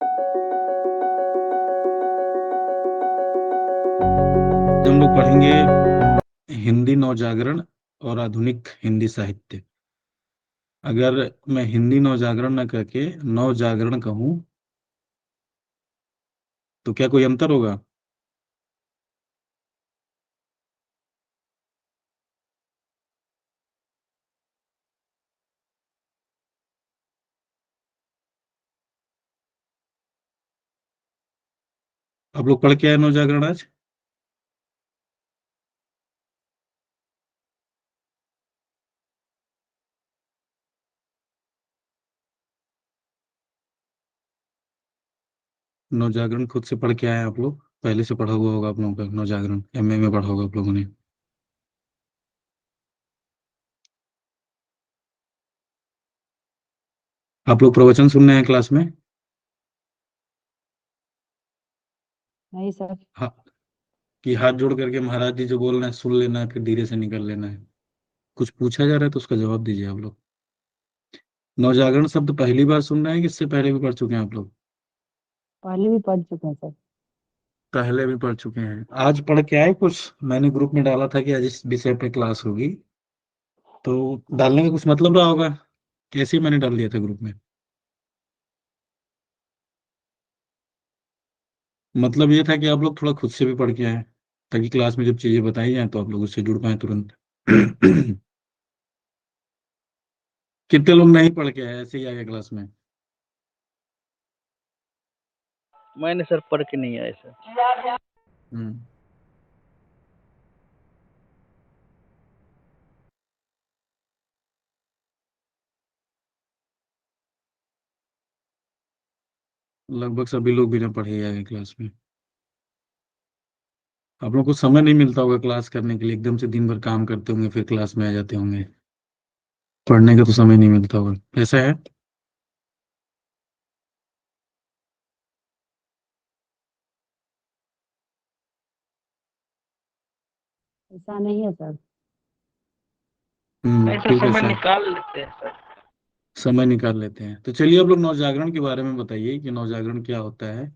आज हम लोग पढ़ेंगे हिंदी नवजागरण और आधुनिक हिंदी साहित्य। अगर मैं हिंदी नवजागरण न करके नवजागरण कहूँ तो क्या कोई अंतर होगा? आप लोग पढ़ के आए नवजागरण आज? नवजागरण खुद से पढ़ के आए हैं आप लोग? पहले से पढ़ा हुआ होगा आप लोगों का नवजागरण, एमए में पढ़ा होगा आप लोगों ने। आप लोग प्रवचन सुनने हैं क्लास में? नहीं सर। हाँ, कि हाथ जोड़ करके महाराज जी जो बोल रहे हैं सुन लेना है, फिर धीरे से निकल लेना है। कुछ पूछा जा रहा है तो उसका जवाब दीजिए आप लोग। नवजागरण शब्द पहली बार सुन रहे हैं कि इससे पहले भी पढ़ चुके हैं आप लोग? पहले भी पढ़ चुके हैं सर। पहले भी पढ़ चुके हैं। आज पढ़ के आए कुछ? मैंने ग्रुप में डाला था कि आज इस विषय पे क्लास होगी, तो डालने का कुछ मतलब रहा होगा। कैसे ही मैंने डाल दिया था ग्रुप में। मतलब ये था कि आप लोग थोड़ा खुद से भी पढ़ के आए, ताकि क्लास में जब चीजें बताई जाए तो आप लोग उससे जुड़ पाए तुरंत। कितने लोग नहीं पढ़ के आए, ऐसे ही आ गए क्लास में? मैंने सर पढ़ के नहीं आया सर। हम्म। लगभग सभी लोग बिना पढ़े ही आ गए क्लास में। आप लोग को समय नहीं मिलता होगा क्लास करने के लिए, एकदम से दिन भर काम करते होंगे फिर क्लास में आ जाते होंगे। पढ़ने का तो समय नहीं मिलता होगा, ऐसा है? ऐसा नहीं है सर। नहीं सर, फिर समय कैसा है? निकाल लेते हैं सर। समय निकाल लेते हैं। तो चलिए आप लोग नवजागरण के बारे में बताइए कि नवजागरण क्या होता है,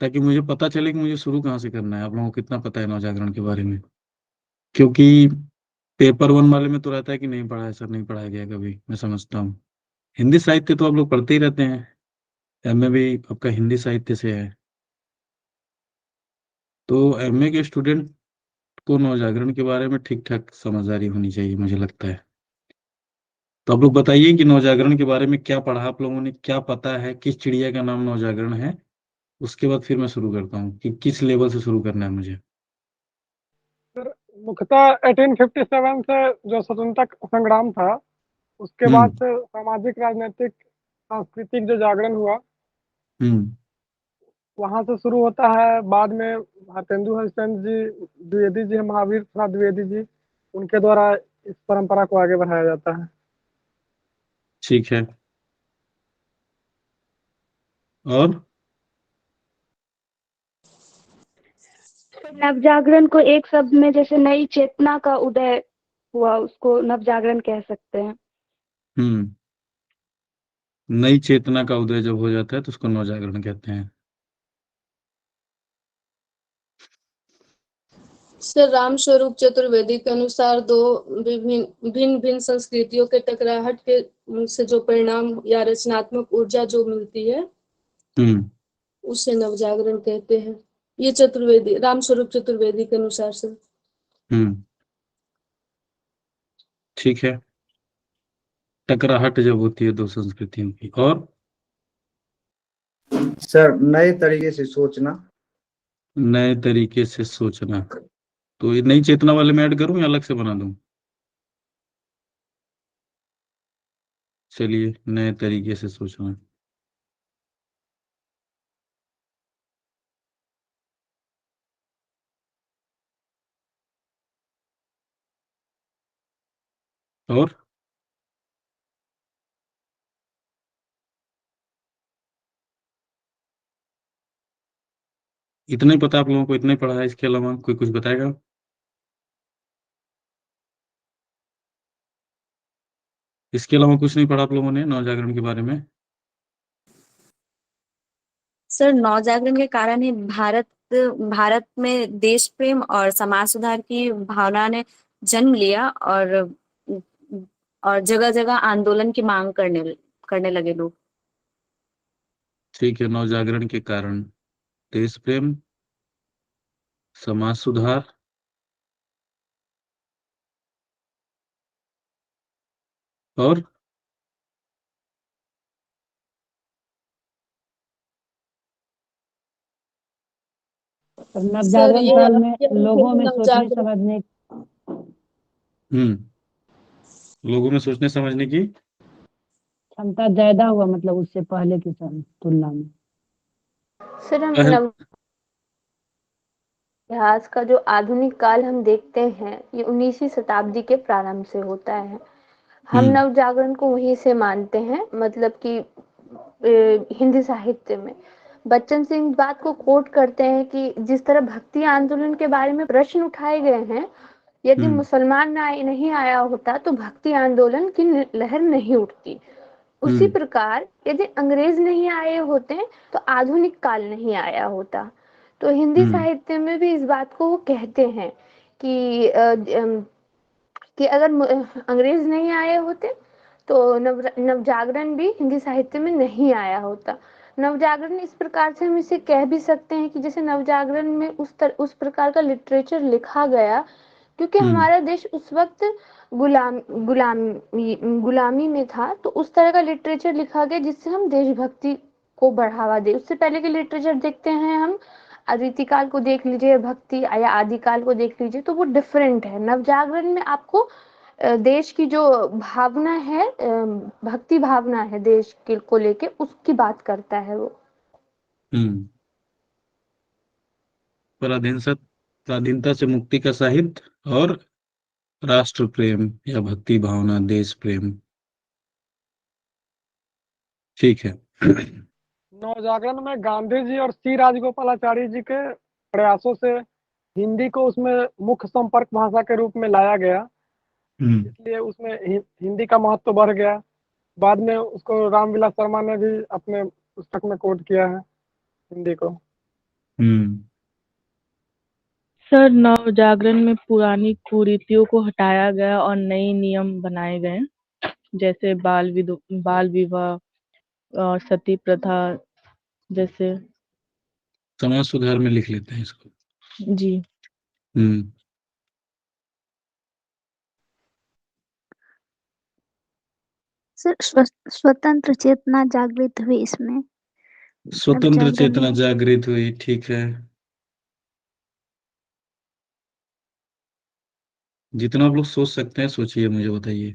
ताकि मुझे पता चले कि मुझे शुरू कहाँ से करना है। आप लोगों को कितना पता है नवजागरण के बारे में? क्योंकि पेपर वन वाले में तो रहता है कि नहीं पढ़ा है सर, नहीं पढ़ाया गया कभी, मैं समझता हूँ। हिंदी साहित्य तो आप लोग पढ़ते ही रहते हैं, एमए भी आपका हिंदी साहित्य से है। तो एमए के स्टूडेंट को नवजागरण के बारे में ठीक ठाक समझदारी होनी चाहिए मुझे लगता है। तो आप लोग बताइए कि नवजागरण के बारे में क्या पढ़ा आप लोगों ने, क्या पता है, किस चिड़िया का नाम नवजागरण है। उसके बाद फिर मैं शुरू करता हूँ कि किस लेवल से शुरू करना है मुझे। सर, मुख्यतः 1857 से जो स्वतंत्रता संग्राम था, उसके बाद हम्म। से सामाजिक राजनीतिक सांस्कृतिक जो जागरण हुआ, हम्म। वहां से शुरू होता है। बाद में भारतेंदु हरिश्चंद्र जी, द्विवेदी जी, महावीर प्रसाद द्विवेदी जी, उनके द्वारा इस परंपरा को आगे बढ़ाया जाता है। ठीक है। और नवजागरण को एक शब्द में जैसे नई चेतना का उदय हुआ, उसको नवजागरण कह सकते हैं। हम्म, नई चेतना का उदय जब हो जाता है तो उसको नवजागरण कहते हैं। सर, रामस्वरूप चतुर्वेदी के अनुसार दो भिन्न भिन्न संस्कृतियों के टकराहट के से जो परिणाम या रचनात्मक ऊर्जा जो मिलती है, हम्म। उसे नवजागरण कहते हैं। ये चतुर्वेदी, रामस्वरूप चतुर्वेदी के अनुसार सर। हम्म। ठीक है। टकराहट जब होती है दो संस्कृतियों की। और सर, नए तरीके से सोचना। नए तरीके से सोचना, तो ये नई चेतना वाले में ऐड करूं या अलग से बना दूं? चलिए, नए तरीके से सोचना। और इतना ही पता आप लोगों को? इतना ही पढ़ा है, इसके अलावा कोई कुछ बताएगा? इसके अलावा कुछ नहीं पढ़ा आप लोगों ने नवजागरण के बारे में? सर नवजागरण के कारण ही भारत में देश प्रेम और समाज सुधार की भावना ने जन्म लिया, और जगह जगह आंदोलन की मांग करने लगे लोग। ठीक है, नवजागरण के कारण देश प्रेम, समाज सुधार और और सर नवजागरण ये काल आप में कह रहे थे लोगों कि में सोचने नवजागरण, समझने लोगों में सोचने समझने की क्षमता ज्यादा हुआ, मतलब उससे पहले की तुलना में। सर हम पहल नव इतिहास का जो आधुनिक काल हम देखते हैं ये 19वीं शताब्दी के प्रारंभ से होता है। हम हम्म नव जागरण को वहीं से मानते हैं, मतलब कि हिंदी साहित्य में बच्चन सिंह इस बात को कोट करते हैं कि जिस तरह भक्ति आंदोलन के बारे में प्रश्न उठाए गए हैं, यदि हम्म मुसलमान नहीं आया होता तो भक्ति आंदोलन की लहर नहीं उठती। उसी हम्म प्रकार यदि अंग्रेज नहीं आए होते तो आधुनिक काल नहीं आया होता। तो हिंदी हम्म साहित्य में भी इस बात को वो कहते हैं कि अगर अंग्रेज नहीं आए होते तो नवजागरण भी हिंदी साहित्य में नहीं आया होता। नवजागरण इस प्रकार से हम इसे कह भी सकते हैं कि जैसे नवजागरण में उस प्रकार का लिटरेचर लिखा गया, क्योंकि हम्म हमारा देश उस वक्त गुलामी में था, तो उस तरह का लिटरेचर लिखा गया जिससे हम देशभक्ति को बढ़ावा दे। उससे पहले के लिटरेचर देखते हैं हम, रीतिकाल को देख लीजिए, भक्ति या आदिकाल को देख लीजिए, तो वो डिफरेंट है। नवजागरण में आपको देश की जो भावना है, भक्ति भावना है देश के को लेके, उसकी बात करता है वो। हम्म पराधीनता से मुक्ति का साहित्य और राष्ट्र प्रेम या भक्ति भावना, देश प्रेम। ठीक है। नवजागरण में गांधी जी और सी राजगोपालाचारी जी के प्रयासों से हिंदी को उसमें मुख्य संपर्क भाषा के रूप में लाया गया, हम्म इसलिए उसमें हिंदी का महत्व बढ़ गया। बाद में उसको रामविलास शर्मा ने भी अपने पुस्तक में कोट किया है हिंदी को। हम्म सर नवजागरण में पुरानी कुरीतियों को हटाया गया और नए नियम बनाए गए, जैसे बाल विवाह और सती प्रथा जैसे। समाज सुधार में लिख लेते हैं इसको। जी। हम्म सर स्वतंत्र चेतना जागृत हुई इसमें स्वतंत्र नवजागरण चेतना में। जागृत हुई, ठीक है। जितना आप लोग सोच सकते हैं सोचिए, मुझे बताइए।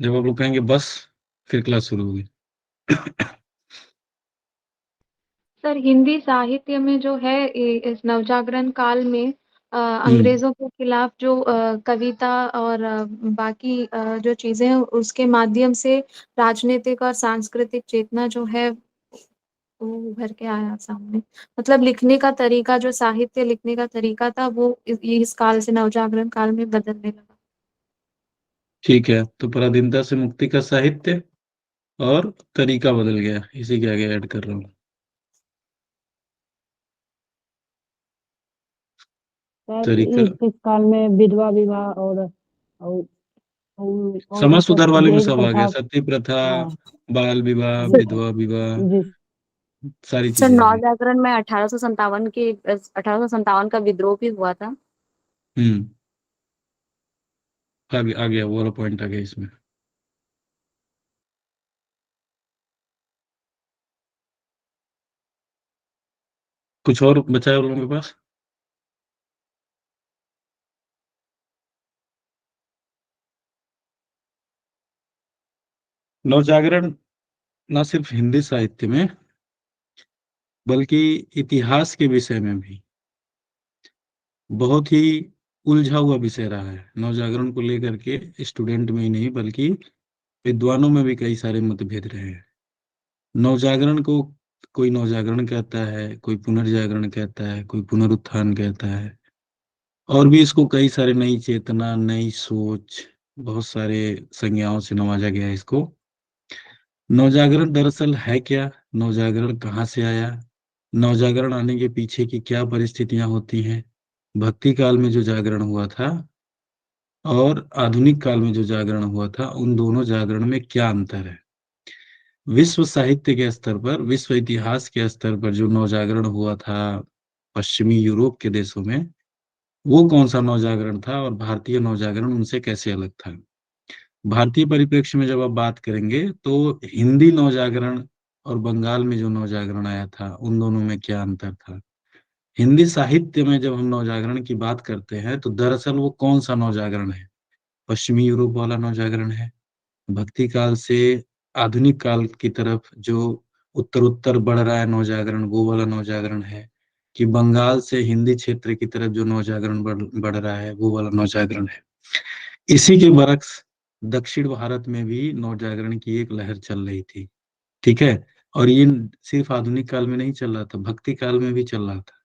जब आप लोग कहेंगे बस, फिर क्लास शुरू होगी। सर हिंदी साहित्य में जो है इस नवजागरण काल में हम्म अंग्रेजों के खिलाफ जो कविता और बाकी जो चीजें हैं उसके माध्यम से राजनीतिक और सांस्कृतिक चेतना जो है वो उभर के आया सामने। मतलब लिखने का तरीका, जो साहित्य लिखने का तरीका था, वो इस काल से, नवजागरण काल में बदलने लगा। ठीक है, तो पराधीनता से मुक्ति का साहित्य और तरीका बदल गया, इसी के आगे ऐड कर रहा हूँ। शायद तरीका इस काल में विधवा विवाह और समाज सुधार वाले में दहेज सब आ गया, प्रथा। सती प्रथा, हाँ बाल विवाह, जी विधवा विवाह, जी। सारी सर चीजें आ गई। नवजागरण में 1857 का विद्रोह भी हुआ था। हम्म आ गया, वो वाला पॉइंट आ गया इसमें। कुछ और बचा है लोगों के पास? नवजागरण न सिर्फ हिंदी साहित्य में बल्कि इतिहास के विषय में भी बहुत ही उलझा हुआ विषय रहा है। नवजागरण को लेकर के स्टूडेंट में ही नहीं बल्कि विद्वानों में भी कई सारे मतभेद रहे हैं। नवजागरण को कोई नवजागरण कहता है, कोई पुनर्जागरण कहता है, कोई पुनरुत्थान कहता है, और भी इसको कई सारे नई चेतना, नई सोच, बहुत सारे संज्ञाओं से नवाजा गया है इसको। नवजागरण दरअसल है क्या, नवजागरण कहाँ से आया, नवजागरण आने के पीछे की क्या परिस्थितियां होती हैं, भक्ति काल में जो जागरण हुआ था और आधुनिक काल में जो जागरण हुआ था, उन दोनों जागरण में क्या अंतर है। विश्व साहित्य के स्तर पर, विश्व इतिहास के स्तर पर जो नवजागरण हुआ था पश्चिमी यूरोप के देशों में, वो कौन सा नवजागरण था और भारतीय नवजागरण उनसे कैसे अलग था। भारतीय परिप्रेक्ष्य में जब आप बात करेंगे तो हिंदी नवजागरण और बंगाल में जो नवजागरण आया था, उन दोनों में क्या अंतर था। हिंदी साहित्य में जब हम नवजागरण की बात करते हैं तो दरअसल वो कौन सा नवजागरण है, पश्चिमी यूरोप वाला नवजागरण है। भक्ति काल से आधुनिक काल की तरफ जो उत्तर उत्तर बढ़ रहा है नवजागरण, वो वाला नवजागरण है, कि बंगाल से हिंदी क्षेत्र की तरफ जो नवजागरण बढ़ रहा है, वो वाला नवजागरण है। इसी के बरक्स दक्षिण भारत में भी नवजागरण की एक लहर चल रही थी। ठीक है। और ये सिर्फ आधुनिक काल में नहीं चल रहा था, भक्ति काल में भी चल रहा था।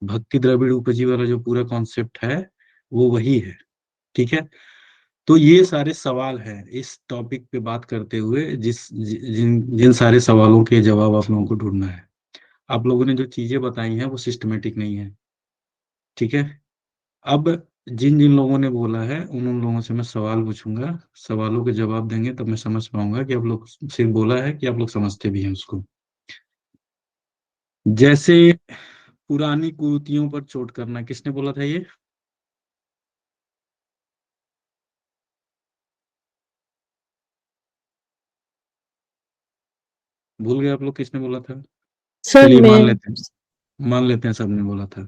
भक्ति द्रविड़ उपजी वाला जो पूरा कॉन्सेप्ट है, वो वही है। ठीक है। तो ये सारे सवाल हैं इस टॉपिक पे बात करते हुए, जिन जिन सारे सवालों के जवाब आप लोगों को ढूंढना है। आप लोगों ने जो चीजें बताई हैं वो सिस्टमेटिक नहीं है। ठीक है। अब जिन जिन लोगों ने बोला है उन उन लोगों से मैं सवाल पूछूंगा, सवालों के जवाब देंगे तब मैं समझ पाऊंगा कि आप लोग सिर्फ बोला है कि आप लोग समझते भी हैं उसको। जैसे पुरानी कुरीतियों पर चोट करना, किसने बोला था ये? भूल गए आप लोग किसने बोला था? सर चलिए मैं मान लेते हैं सबने बोला था।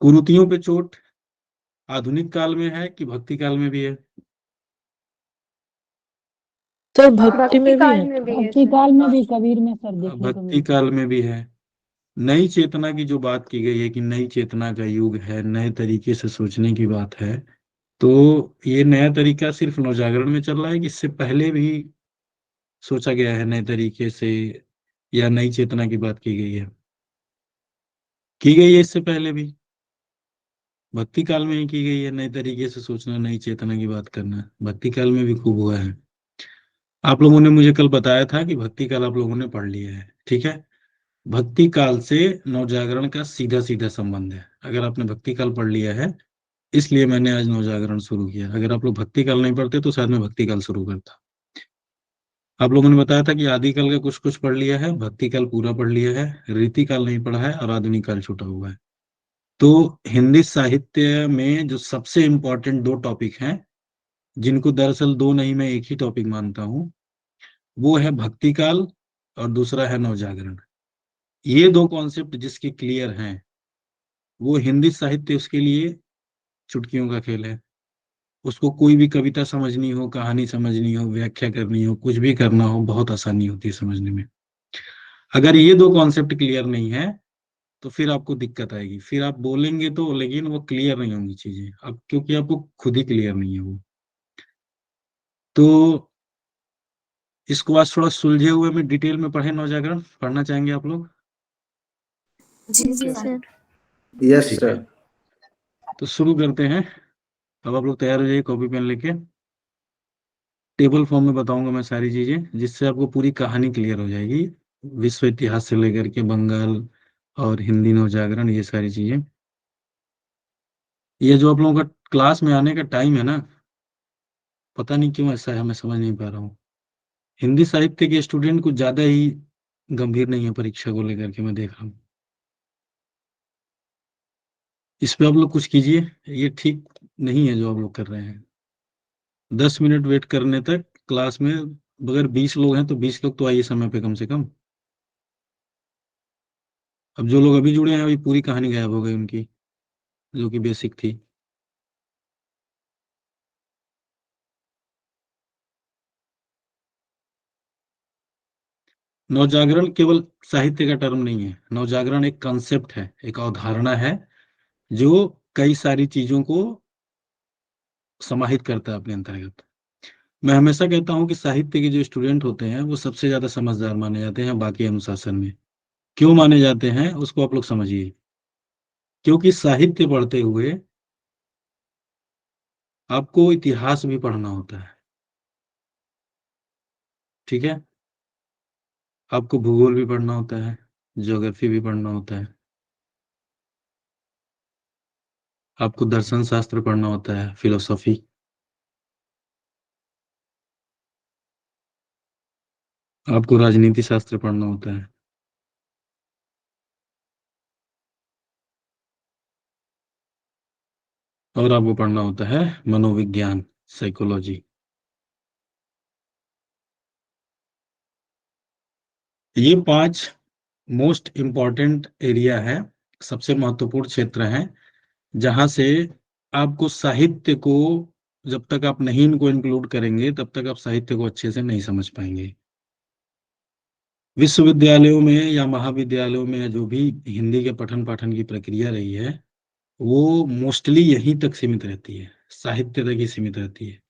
कुरीतियों पे चोट आधुनिक काल में है कि भक्ति काल में भी है? सर भक्ति में भक्ति भी काल है। में भी है भक्ति सर। काल में भी कबीर में सर देखने को भक्ति मिलता काल में भी है। नई चेतना की जो बात की गई है कि नई चेतना का युग है, नए तरीके से सोचने की बात है, तो ये नया तरीका सिर्फ नवजागरण में चल रहा है कि इससे पहले भी सोचा गया है नए तरीके से, या नई चेतना की बात की गई है? की गई है इससे पहले भी, भक्ति काल में ही की गई है। नए तरीके से सोचना, नई चेतना की बात करना भक्ति काल में भी खूब हुआ है। आप लोगों ने मुझे कल बताया था कि भक्ति काल आप लोगों ने पढ़ लिया है। ठीक है। भक्ति काल से नवजागरण का सीधा सीधा संबंध है। अगर आपने भक्ति काल पढ़ लिया है, इसलिए मैंने आज नवजागरण शुरू किया। अगर आप लोग भक्ति काल नहीं पढ़ते तो शायद मैं भक्ति काल शुरू करता। आप लोगों ने बताया था कि आदि काल का कुछ कुछ पढ़ लिया है, भक्ति काल पूरा पढ़ लिया है, रीति काल नहीं पढ़ा है और आधुनिक काल छूटा हुआ है। तो हिंदी साहित्य में जो सबसे इम्पोर्टेंट दो टॉपिक हैं, जिनको दरअसल दो नहीं मैं एक ही टॉपिक मानता हूँ, वो है भक्ति काल और दूसरा है नवजागरण। ये दो कॉन्सेप्ट जिसके क्लियर हैं, वो हिंदी साहित्य उसके लिए चुटकियों का खेल है। उसको कोई भी कविता समझनी हो, कहानी समझनी हो, व्याख्या करनी हो, कुछ भी करना हो, बहुत आसानी होती है समझने में। अगर ये दो कॉन्सेप्ट क्लियर नहीं है तो फिर आपको दिक्कत आएगी, फिर आप बोलेंगे तो, लेकिन वो क्लियर नहीं होंगी चीजें, अब क्योंकि आपको खुद ही क्लियर नहीं है वो। तो इसको आज थोड़ा सुलझे हुए में डिटेल में पढ़े नवजागरण, पढ़ना चाहेंगे आप लोग? जी जी सर। सर। यस ठीक सर। है, तो शुरू करते हैं। अब आप लोग तैयार हो जाइए कॉपी पेन लेके। टेबल फॉर्म में बताऊंगा मैं सारी चीजें, जिससे आपको पूरी कहानी क्लियर हो जाएगी, विश्व इतिहास से लेकर के बंगाल और हिंदी नवजागरण, ये सारी चीजें। ये जो आप लोगों का क्लास में आने का टाइम है ना, पता नहीं क्यों ऐसा है, मैं समझ नहीं पा रहा हूँ। हिंदी साहित्य के स्टूडेंट कुछ ज्यादा ही गंभीर नहीं है परीक्षा को लेकर के, मैं देख रहा हूँ। इस पे आप लोग कुछ कीजिए, ये ठीक नहीं है जो आप लोग कर रहे हैं। 10 मिनट वेट करने तक क्लास में, अगर 20 लोग हैं तो 20 लोग तो आइए समय पे कम से कम। अब जो लोग अभी जुड़े हैं, अभी पूरी कहानी गायब हो गई उनकी, जो कि बेसिक थी। नवजागरण केवल साहित्य का टर्म नहीं है, नवजागरण एक कंसेप्ट है, एक अवधारणा है, जो कई सारी चीजों को समाहित करता है अपने अंतर्गत। मैं हमेशा कहता हूं कि साहित्य के जो स्टूडेंट होते हैं वो सबसे ज्यादा समझदार माने जाते हैं बाकी अनुशासन में। क्यों माने जाते हैं उसको आप लोग समझिए। क्योंकि साहित्य पढ़ते हुए आपको इतिहास भी पढ़ना होता है। ठीक है। आपको भूगोल भी पढ़ना होता है, ज्योग्राफी भी पढ़ना होता है, आपको दर्शन शास्त्र पढ़ना होता है, फिलोसॉफी। आपको राजनीति शास्त्र पढ़ना होता है, और आपको पढ़ना होता है मनोविज्ञान, साइकोलॉजी। ये 5 मोस्ट इम्पॉर्टेंट एरिया है, सबसे महत्वपूर्ण क्षेत्र है, जहां से आपको साहित्य को, जब तक आप नहीं इनको इंक्लूड करेंगे तब तक आप साहित्य को अच्छे से नहीं समझ पाएंगे। विश्वविद्यालयों में या महाविद्यालयों में या जो भी हिंदी के पठन पाठन की प्रक्रिया रही है, वो मोस्टली यहीं तक सीमित रहती है, साहित्य तक ही सीमित रहती है।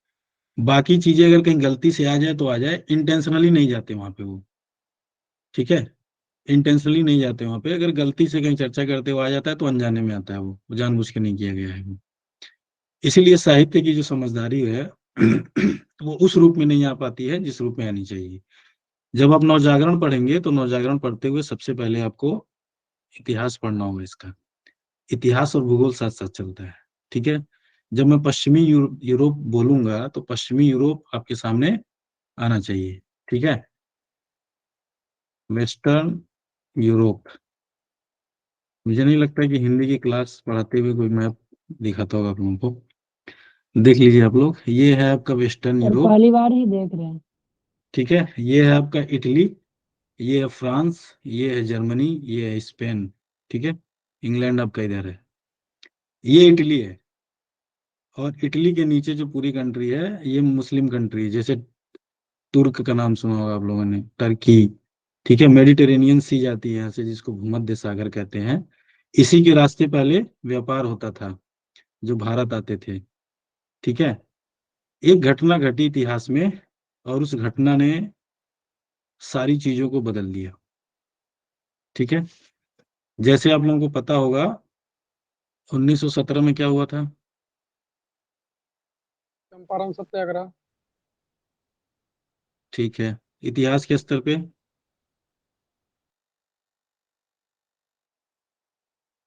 बाकी चीजें अगर कहीं गलती से आ जाए तो आ जाए, इंटेंशनली नहीं जाते वहां पे वो। ठीक है, इंटेंशनली नहीं जाते वहां पे। अगर गलती से कहीं चर्चा करते हुए आ जाता है तो अनजाने में आता है, वो जानबूझ के नहीं किया गया है वो। इसीलिए साहित्य की जो समझदारी है वो उस रूप में नहीं आ पाती है जिस रूप में आनी चाहिए। जब आप नवजागरण पढ़ेंगे तो नवजागरण पढ़ते हुए सबसे पहले आपको इतिहास पढ़ना होगा इसका। इतिहास और भूगोल साथ साथ चलता है। ठीक है, जब मैं पश्चिमी यूरोप बोलूंगा तो पश्चिमी यूरोप आपके सामने आना चाहिए। ठीक है, वेस्टर्न यूरोप। मुझे नहीं लगता कि हिंदी की क्लास पढ़ाते हुए कोई मैप दिखाता होगा आप लोगों को। देख लीजिए आप लोग, ये है आपका वेस्टर्न सर यूरोप। पहली बार ही देख रहे हैं। ठीक है, ये है आपका इटली, ये है फ्रांस, ये है जर्मनी, ये है स्पेन। ठीक है, इंग्लैंड आपका इधर है, ये इटली है। और इटली के नीचे जो पूरी कंट्री है ये मुस्लिम कंट्री है, जैसे तुर्क का नाम सुना होगा आप लोगों ने, टर्की। ठीक है, मेडिटेरेनियन सी जाती है यहाँ से, जिसको भूमध्य सागर कहते हैं। इसी के रास्ते पहले व्यापार होता था, जो भारत आते थे। ठीक है, एक घटना घटी इतिहास में, और उस घटना ने सारी चीजों को बदल दिया। ठीक है, जैसे आप लोगों को पता होगा 1917 में क्या हुआ था। चंपारण सत्याग्रह। ठीक है, इतिहास के स्तर पे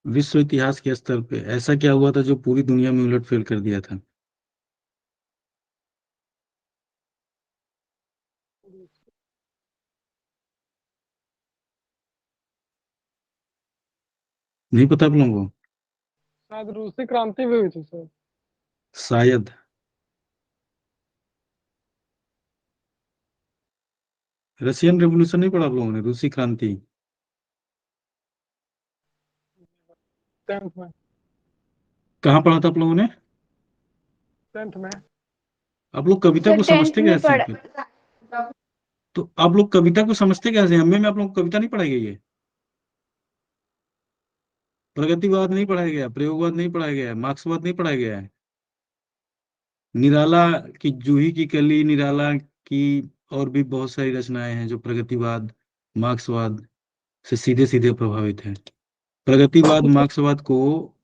विश्व इतिहास के स्तर पे ऐसा क्या हुआ था जो पूरी दुनिया में उलटफेर कर दिया था। नहीं पता आप लोगों को? शायद रूसी क्रांति भी हुई थी सर। शायद। रशियन रेवोल्यूशन नहीं पढ़ा आप लोगों ने, रूसी क्रांति? 10th में। कहाँ पढ़ा था आप लोगों ने? 10th में। आप लोग कविता सर को 10th समझते में कैसे हैं फिर? पढ़ा। तो आप लोग कविता को समझते कैसे हैं? में आप लोगों को कविता नहीं पढ़ाई गई है, प्रगतिवाद नहीं पढ़ाया गया, प्रयोगवाद नहीं पढ़ाया गया है, मार्क्सवाद नहीं पढ़ाया गया है, निराला की जूही की कली, निराला की और भी बहुत सारी रचनाएं हैं जो प्रगतिवाद, मार्क्सवाद से सीधे सीधे प्रभावित है। प्रगतिवाद, मार्क्सवाद को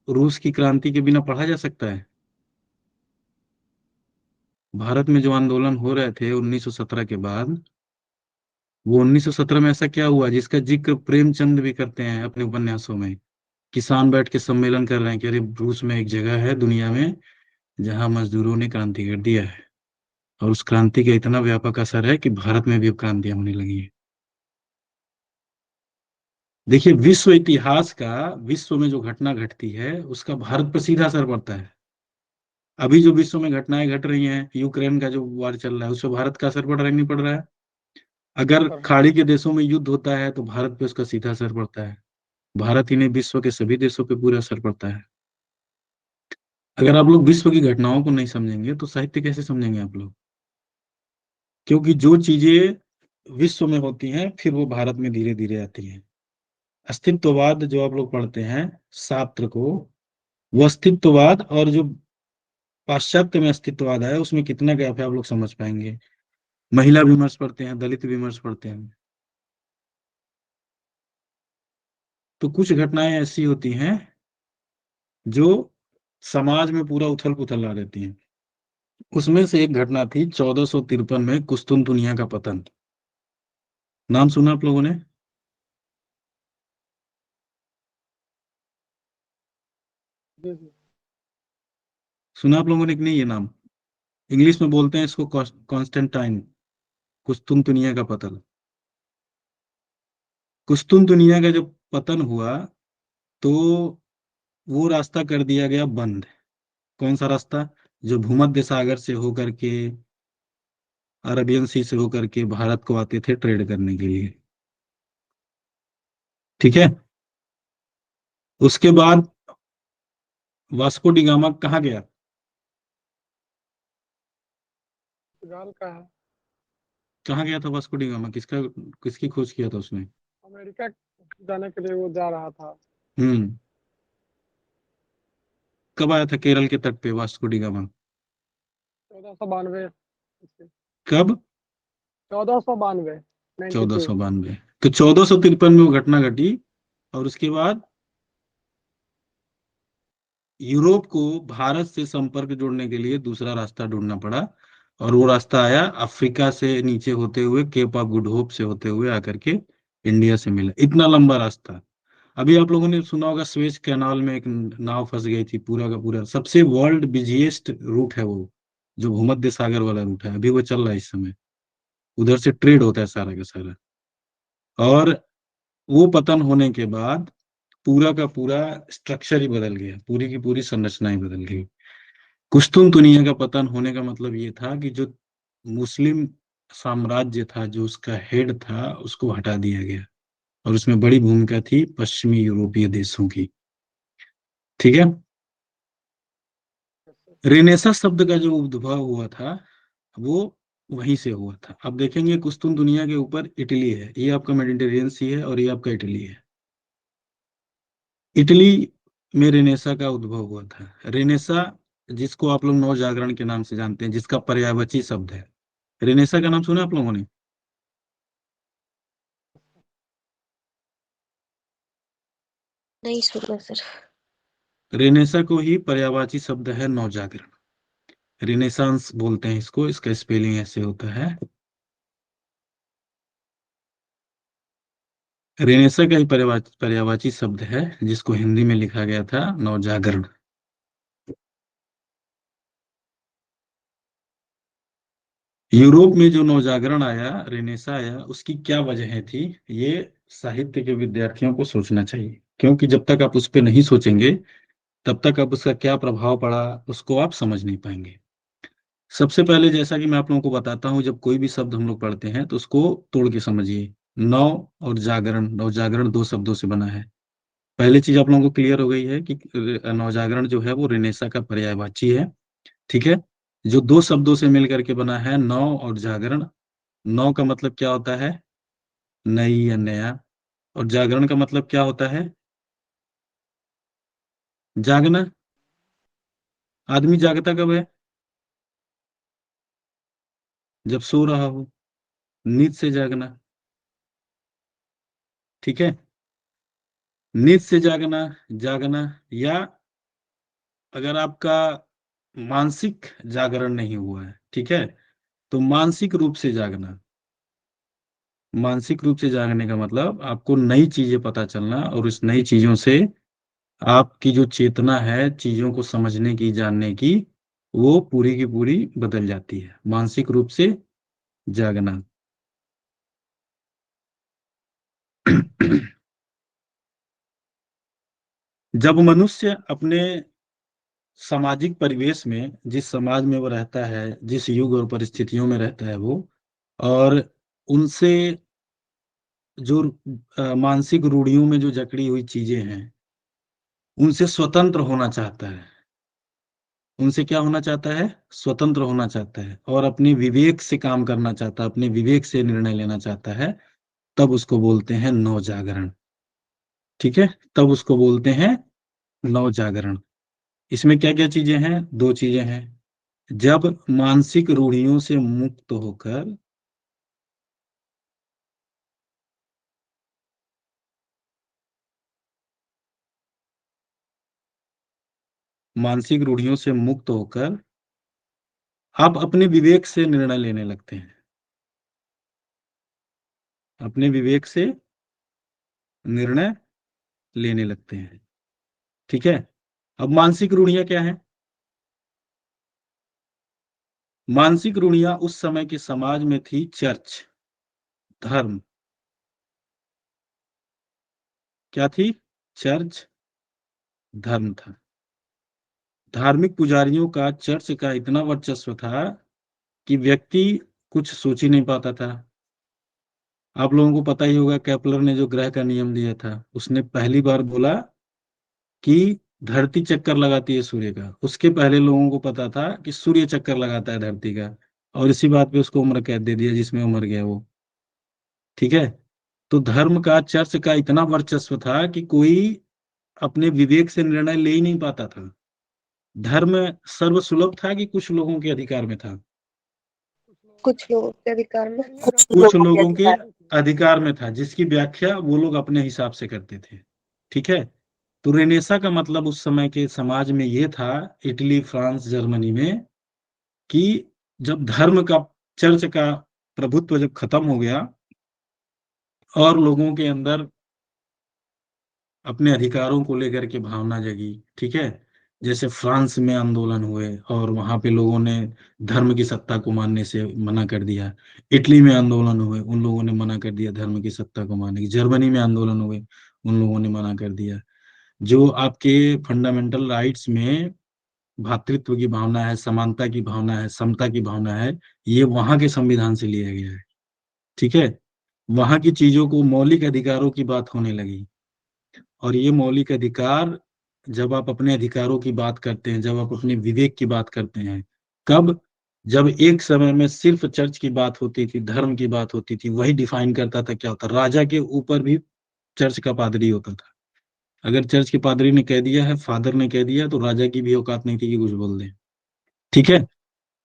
रूस की क्रांति के बिना पढ़ा जा सकता है? भारत में जो आंदोलन हो रहे थे 1917 के बाद, वो 1917 में ऐसा क्या हुआ जिसका जिक्र प्रेमचंद भी करते हैं अपने उपन्यासों में। किसान बैठ के सम्मेलन कर रहे हैं कि अरे रूस में एक जगह है दुनिया में जहां मजदूरों ने क्रांति कर दिया है, और उस क्रांति का इतना व्यापक असर है कि भारत में भी अब क्रांतियां होने लगी है। देखिए, विश्व इतिहास का, विश्व में जो घटना घटती है उसका भारत पर सीधा असर पड़ता है। अभी जो विश्व में घटनाएं घट रही हैं, यूक्रेन का जो वार चल रहा है, उससे भारत का असर पड़ रहा है नहीं पड़ रहा है? अगर खाड़ी के देशों में युद्ध होता है तो भारत पे उसका सीधा असर पड़ता है। भारत ही नहीं, विश्व के सभी देशों पे पूरा असर पड़ता है। अगर आप लोग विश्व की घटनाओं को नहीं समझेंगे तो साहित्य कैसे समझेंगे आप लोग? क्योंकि जो चीजें विश्व में होती हैं फिर वो भारत में धीरे धीरे आती हैं। अस्तित्ववाद जो आप लोग पढ़ते हैं सार्त्र को, वो अस्तित्ववाद और जो पाश्चात्य में अस्तित्ववाद है उसमें कितना गैप है आप लोग समझ पाएंगे। महिला विमर्श पढ़ते हैं, दलित विमर्श पढ़ते हैं, तो कुछ घटनाएं ऐसी होती हैं जो समाज में पूरा उथल पुथल ला देती हैं। उसमें से एक घटना थी 1453 में कुस्तुनतुनिया का पतन। नाम सुना आप लोगों ने? जी जी। सुना आप लोगों ने कि नहीं ये नाम? इंग्लिश में बोलते हैं इसको कॉन्स्टेंटाइन, कुस्तुनतुनिया का पतन। कुस्तुनतुनिया का जब पतन हुआ तो वो रास्ता कर दिया गया बंद। कौन सा रास्ता? जो भूमध्य सागर से होकर के, अरबियन सी से होकर के भारत को आते थे ट्रेड करने के लिए। ठीक है। उसके बाद वास्को डी गामा कहाँ गया? पुर्तगाल का है। कहाँ गया था वास्को डी गामा? किसकी खोज किया था उसने? अमेरिका जाने के लिए वो जा रहा था। हम्म। कब आया था केरल के तट पे वास्को डी गामा? 1492। कब? 1492। 92। 1492। तो 1453 में वो घटना घटी, और उसके बाद यूरोप को भारत से संपर्क जोड़ने के लिए दूसरा रास्ता ढूंढना पड़ा, और वो रास्ता आया अफ्रीका से नीचे होते हुए, केप ऑफ गुड होप से होते हुए आकर के इंडिया से मिला। इतना लंबा रास्ता। अभी आप लोगों ने सुना होगा स्वेज कैनाल में एक नाव फंस गई थी। पूरा का पूरा सबसे वर्ल्ड बिजिएस्ट रूट है वो, जो भूमध्य सागर वाला रूट है। अभी वो चल रहा है इस समय। उधर से ट्रेड होता है सारा का सारा। और वो पतन होने के बाद पूरा का पूरा स्ट्रक्चर ही बदल गया, पूरी की पूरी संरचना ही बदल गई। कुस्तुनतुनिया का पतन होने का मतलब ये था कि जो मुस्लिम साम्राज्य था, जो उसका हेड था, उसको हटा दिया गया, और उसमें बड़ी भूमिका थी पश्चिमी यूरोपीय देशों की। ठीक है। रेनेसा शब्द का जो उद्भव हुआ था वो वहीं से हुआ था। अब देखेंगे कुस्तुनतुनिया के ऊपर इटली है, ये आपका मेडिटेरियन सी है, और ये आपका इटली है। इटली में रेनेसा का उद्भव हुआ था। रेनेसा, जिसको आप लोग नव जागरण के नाम से जानते हैं, जिसका पर्यायवाची शब्द है। रेनेसा का नाम सुना आप लोगों ने? नहीं सुना सर। रेनेसा को ही पर्यायवाची शब्द है नवजागरण। रिनेसांस बोलते हैं इसको, इसका स्पेलिंग ऐसे होता है। रेनेसा का ही पर्यायवाची शब्द है, जिसको हिंदी में लिखा गया था नवजागरण। यूरोप में जो नवजागरण आया, रेनेसा आया, उसकी क्या वजह थी, ये साहित्य के विद्यार्थियों को सोचना चाहिए। क्योंकि जब तक आप उस पर नहीं सोचेंगे, तब तक आप उसका क्या प्रभाव पड़ा उसको आप समझ नहीं पाएंगे। सबसे पहले, जैसा कि मैं आप लोगों को बताता हूँ, जब कोई भी शब्द हम लोग पढ़ते हैं तो उसको तोड़ के समझिए। नव और जागरण, नवजागरण दो शब्दों से बना है। पहली चीज आप लोगों को क्लियर हो गई है कि नवजागरण जो है वो रेनेसा का पर्यायवाची है। ठीक है। जो दो शब्दों से मिलकर के बना है, नव और जागरण। नव का मतलब क्या होता है? नई या नया। और जागरण का मतलब क्या होता है? जागना। आदमी जागता कब है? जब सो रहा हो। नींद से जागना। ठीक है। नींद से जागना, जागना। या अगर आपका मानसिक जागरण नहीं हुआ है, ठीक है, तो मानसिक रूप से जागना। मानसिक रूप से जागने का मतलब आपको नई चीजें पता चलना, और उस नई चीजों से आपकी जो चेतना है चीजों को समझने की, जानने की, वो पूरी की पूरी बदल जाती है। मानसिक रूप से जागना। जब मनुष्य अपने सामाजिक परिवेश में, जिस समाज में वो रहता है, जिस युग और परिस्थितियों में रहता है वो, और उनसे जो मानसिक रूढ़ियों में जो जकड़ी हुई चीजें हैं, उनसे स्वतंत्र होना चाहता है। उनसे क्या होना चाहता है? स्वतंत्र होना चाहता है, और अपने विवेक से काम करना चाहता है, अपने विवेक से निर्णय लेना चाहता है। तब उसको बोलते हैं नवजागरण। ठीक है। तब उसको बोलते हैं नवजागरण। इसमें क्या क्या चीजें हैं? दो चीजें हैं। जब मानसिक रूढ़ियों से मुक्त होकर, मानसिक रूढ़ियों से मुक्त होकर आप अपने विवेक से निर्णय लेने लगते हैं। अपने विवेक से निर्णय लेने लगते हैं। ठीक है। अब मानसिक रूढ़ियां क्या है? मानसिक रूढ़ियां उस समय के समाज में थी चर्च, धर्म। क्या थी? चर्च, धर्म था। धार्मिक पुजारियों का चर्च का इतना वर्चस्व था कि व्यक्ति कुछ सोच ही नहीं पाता था। आप लोगों को पता ही होगा, केपलर ने जो ग्रह का नियम दिया था, उसने पहली बार बोला कि धरती चक्कर लगाती है सूर्य का। उसके पहले लोगों को पता था कि सूर्य चक्कर लगाता है धरती का, और इसी बात पे उसको उम्र कैद दे दिया, जिसमें वो मर गया वो। ठीक है। तो धर्म का, चर्च का इतना वर्चस्व था कि कोई अपने विवेक से निर्णय ले ही नहीं पाता था। धर्म सर्वसुलभ था कि कुछ लोगों के अधिकार में था? कुछ लोगों के अधिकार में। कुछ लोगों के अधिकार में था, जिसकी व्याख्या वो लोग अपने हिसाब से करते थे। ठीक है। तो रेनेसा का मतलब उस समय के समाज में ये था, इटली, फ्रांस, जर्मनी में, कि जब धर्म का, चर्च का प्रभुत्व जब खत्म हो गया और लोगों के अंदर अपने अधिकारों को लेकर के भावना जगी। ठीक है। जैसे फ्रांस में आंदोलन हुए और वहां पे लोगों ने धर्म की सत्ता को मानने से मना कर दिया। इटली में आंदोलन हुए, उन लोगों ने मना कर दिया धर्म की सत्ता को मानने की। जर्मनी में आंदोलन हुए, उन लोगों ने मना कर दिया। जो आपके फंडामेंटल राइट्स में भ्रातृत्व की भावना है, समानता की भावना है, समता की भावना है, ये वहां के संविधान से लिया गया है। ठीक है। वहां की चीजों को, मौलिक अधिकारों की बात होने लगी। और ये मौलिक अधिकार, जब आप अपने अधिकारों की बात करते हैं, जब आप अपने विवेक की बात करते हैं, कब? जब एक समय में सिर्फ चर्च की बात होती थी, धर्म की बात होती थी, वही डिफाइन करता था क्या होता। राजा के ऊपर भी चर्च का पादरी होता था। अगर चर्च के पादरी ने कह दिया है, फादर ने कह दिया, तो राजा की भी औकात नहीं थी कि कुछ बोल दे। ठीक है।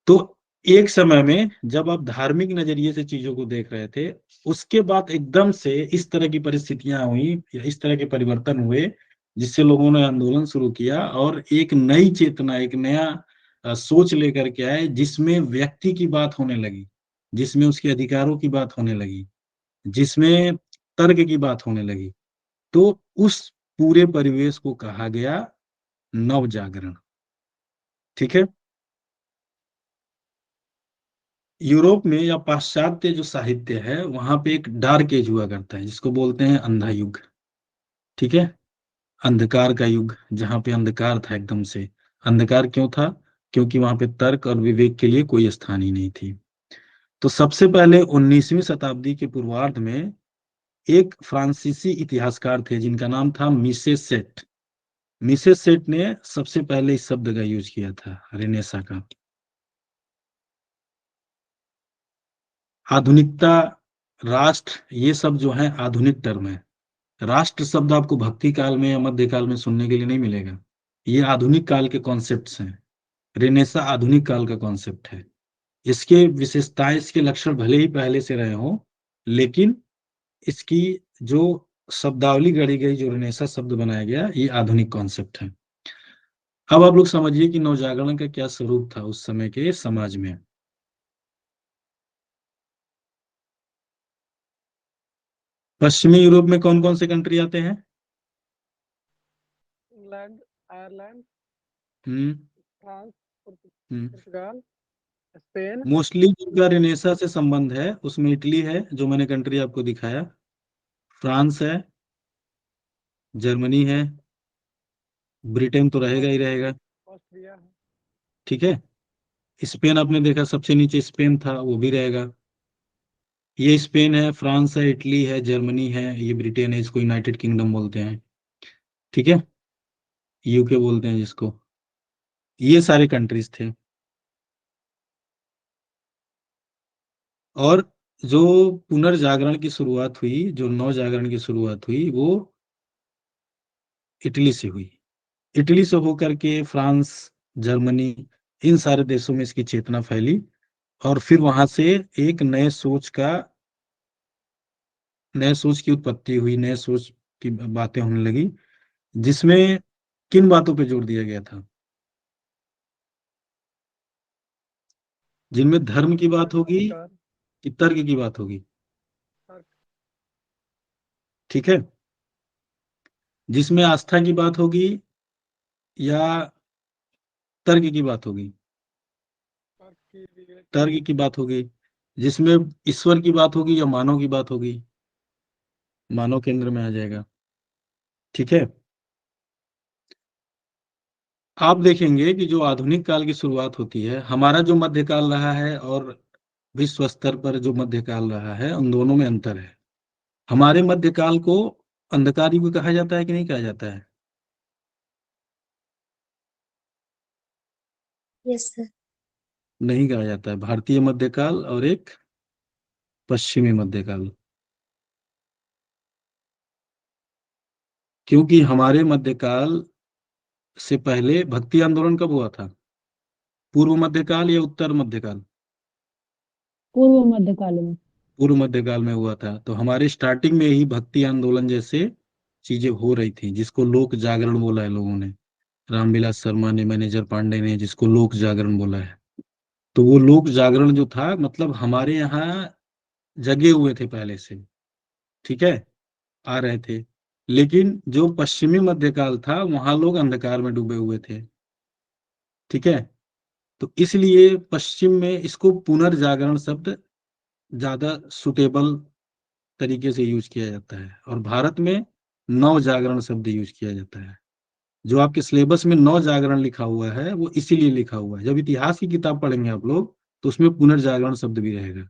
तो एक समय में जब आप धार्मिक नजरिए से चीजों को देख रहे थे, उसके बाद एकदम से इस तरह की परिस्थितियां हुई या इस तरह के परिवर्तन हुए, जिससे लोगों ने आंदोलन शुरू किया और एक नई चेतना, एक नया सोच लेकर के आए, जिसमें व्यक्ति की बात होने लगी, जिसमें उसके अधिकारों की बात होने लगी, जिसमें तर्क की बात होने लगी। तो उस पूरे परिवेश को कहा गया नव जागरण। ठीक है। यूरोप में या पाश्चात्य जो साहित्य है, वहां पे एक डार्क एज हुआ करता है, जिसको बोलते हैं अंधा युग। ठीक है। अंधकार का युग, जहां पे अंधकार था एकदम से। अंधकार क्यों था? क्योंकि वहां पे तर्क और विवेक के लिए कोई स्थान ही नहीं थी। तो सबसे पहले 19वीं शताब्दी के पूर्वार्ध में एक फ्रांसीसी इतिहासकार थे, जिनका नाम था मिसेस सेट। मिसेस सेट ने सबसे पहले इस शब्द का यूज किया था, रेनेसा का। आधुनिकता, राष्ट्र, ये सब जो है आधुनिक टर्म है। राष्ट्र शब्द आपको भक्ति काल में या मध्यकाल में सुनने के लिए नहीं मिलेगा। ये आधुनिक काल के कॉन्सेप्ट्स हैं। रेनेसा आधुनिक काल का कॉन्सेप्ट है। इसके विशेषताएं, इसके लक्षण भले ही पहले से रहे हों, लेकिन इसकी जो शब्दावली गढ़ी गई, जो रेनेसा शब्द बनाया गया, ये आधुनिक कॉन्सेप्ट है। अब आप लोग समझिए कि नवजागरण का क्या स्वरूप था उस समय के समाज में। पश्चिमी यूरोप में कौन कौन से कंट्री आते हैं? इंग्लैंड, आयरलैंड, हम्म फ्रांस, हम्म पुर्तगाल, स्पेन। मोस्टली जिनका रेनेसा से संबंध है, उसमें इटली है, जो मैंने कंट्री आपको दिखाया, फ्रांस है, जर्मनी है, ब्रिटेन तो रहेगा ही रहेगा। ऑस्ट्रिया है। ठीक है। स्पेन आपने देखा, सबसे नीचे स्पेन था, वो भी रहेगा। ये स्पेन है, फ्रांस है, इटली है, जर्मनी है, ये ब्रिटेन है, इसको यूनाइटेड किंगडम बोलते हैं। ठीक है। यूके बोलते हैं जिसको। ये सारे कंट्रीज थे। और जो पुनर्जागरण की शुरुआत हुई, जो नव जागरण की शुरुआत हुई, वो इटली से हुई। इटली से होकर के फ्रांस, जर्मनी, इन सारे देशों में इसकी चेतना फैली। और फिर वहां से एक नए सोच की उत्पत्ति हुई, नए सोच की बातें होने लगी, जिसमें किन बातों पे जोर दिया गया था? जिनमें धर्म की बात तर्क, होगी अधिकार, कि तर्क की बात होगी? तर्क। ठीक है, जिसमें आस्था की बात होगी या तर्क की बात होगी? तर्क की बात होगी। जिसमें ईश्वर की बात होगी या मानव की बात होगी? मानव केंद्र में आ जाएगा। ठीक है, आप देखेंगे कि जो आधुनिक काल की शुरुआत होती है, हमारा जो मध्यकाल रहा है और विश्व स्तर पर जो मध्यकाल रहा है, उन दोनों में अंतर है। हमारे मध्यकाल को अंधकार युग कहा जाता है कि नहीं कहा जाता है? Yes sir. नहीं कहा जाता है। भारतीय मध्यकाल और एक पश्चिमी मध्यकाल। क्योंकि हमारे मध्यकाल से पहले भक्ति आंदोलन कब हुआ था? पूर्व मध्यकाल या उत्तर मध्यकाल? पूर्व मध्यकाल में। पूर्व मध्यकाल में हुआ था। तो हमारे स्टार्टिंग में ही भक्ति आंदोलन जैसे चीजें हो रही थी, जिसको लोक जागरण बोला है लोगों ने। रामविलास शर्मा ने, मैनेजर पांडे ने, जिसको लोक जागरण बोला है। तो वो लोक जागरण जो था, मतलब हमारे यहाँ जगे हुए थे पहले से। ठीक है, आ रहे थे। लेकिन जो पश्चिमी मध्यकाल था, वहां लोग अंधकार में डूबे हुए थे। ठीक है, तो इसलिए पश्चिम में इसको पुनर्जागरण शब्द ज्यादा सुटेबल तरीके से यूज किया जाता है, और भारत में नव जागरण शब्द यूज किया जाता है। जो आपके सिलेबस में नव जागरण लिखा हुआ है, वो इसीलिए लिखा हुआ है। जब इतिहास की किताब पढ़ेंगे आप लोग, तो उसमें पुनर्जागरण शब्द भी रहेगा।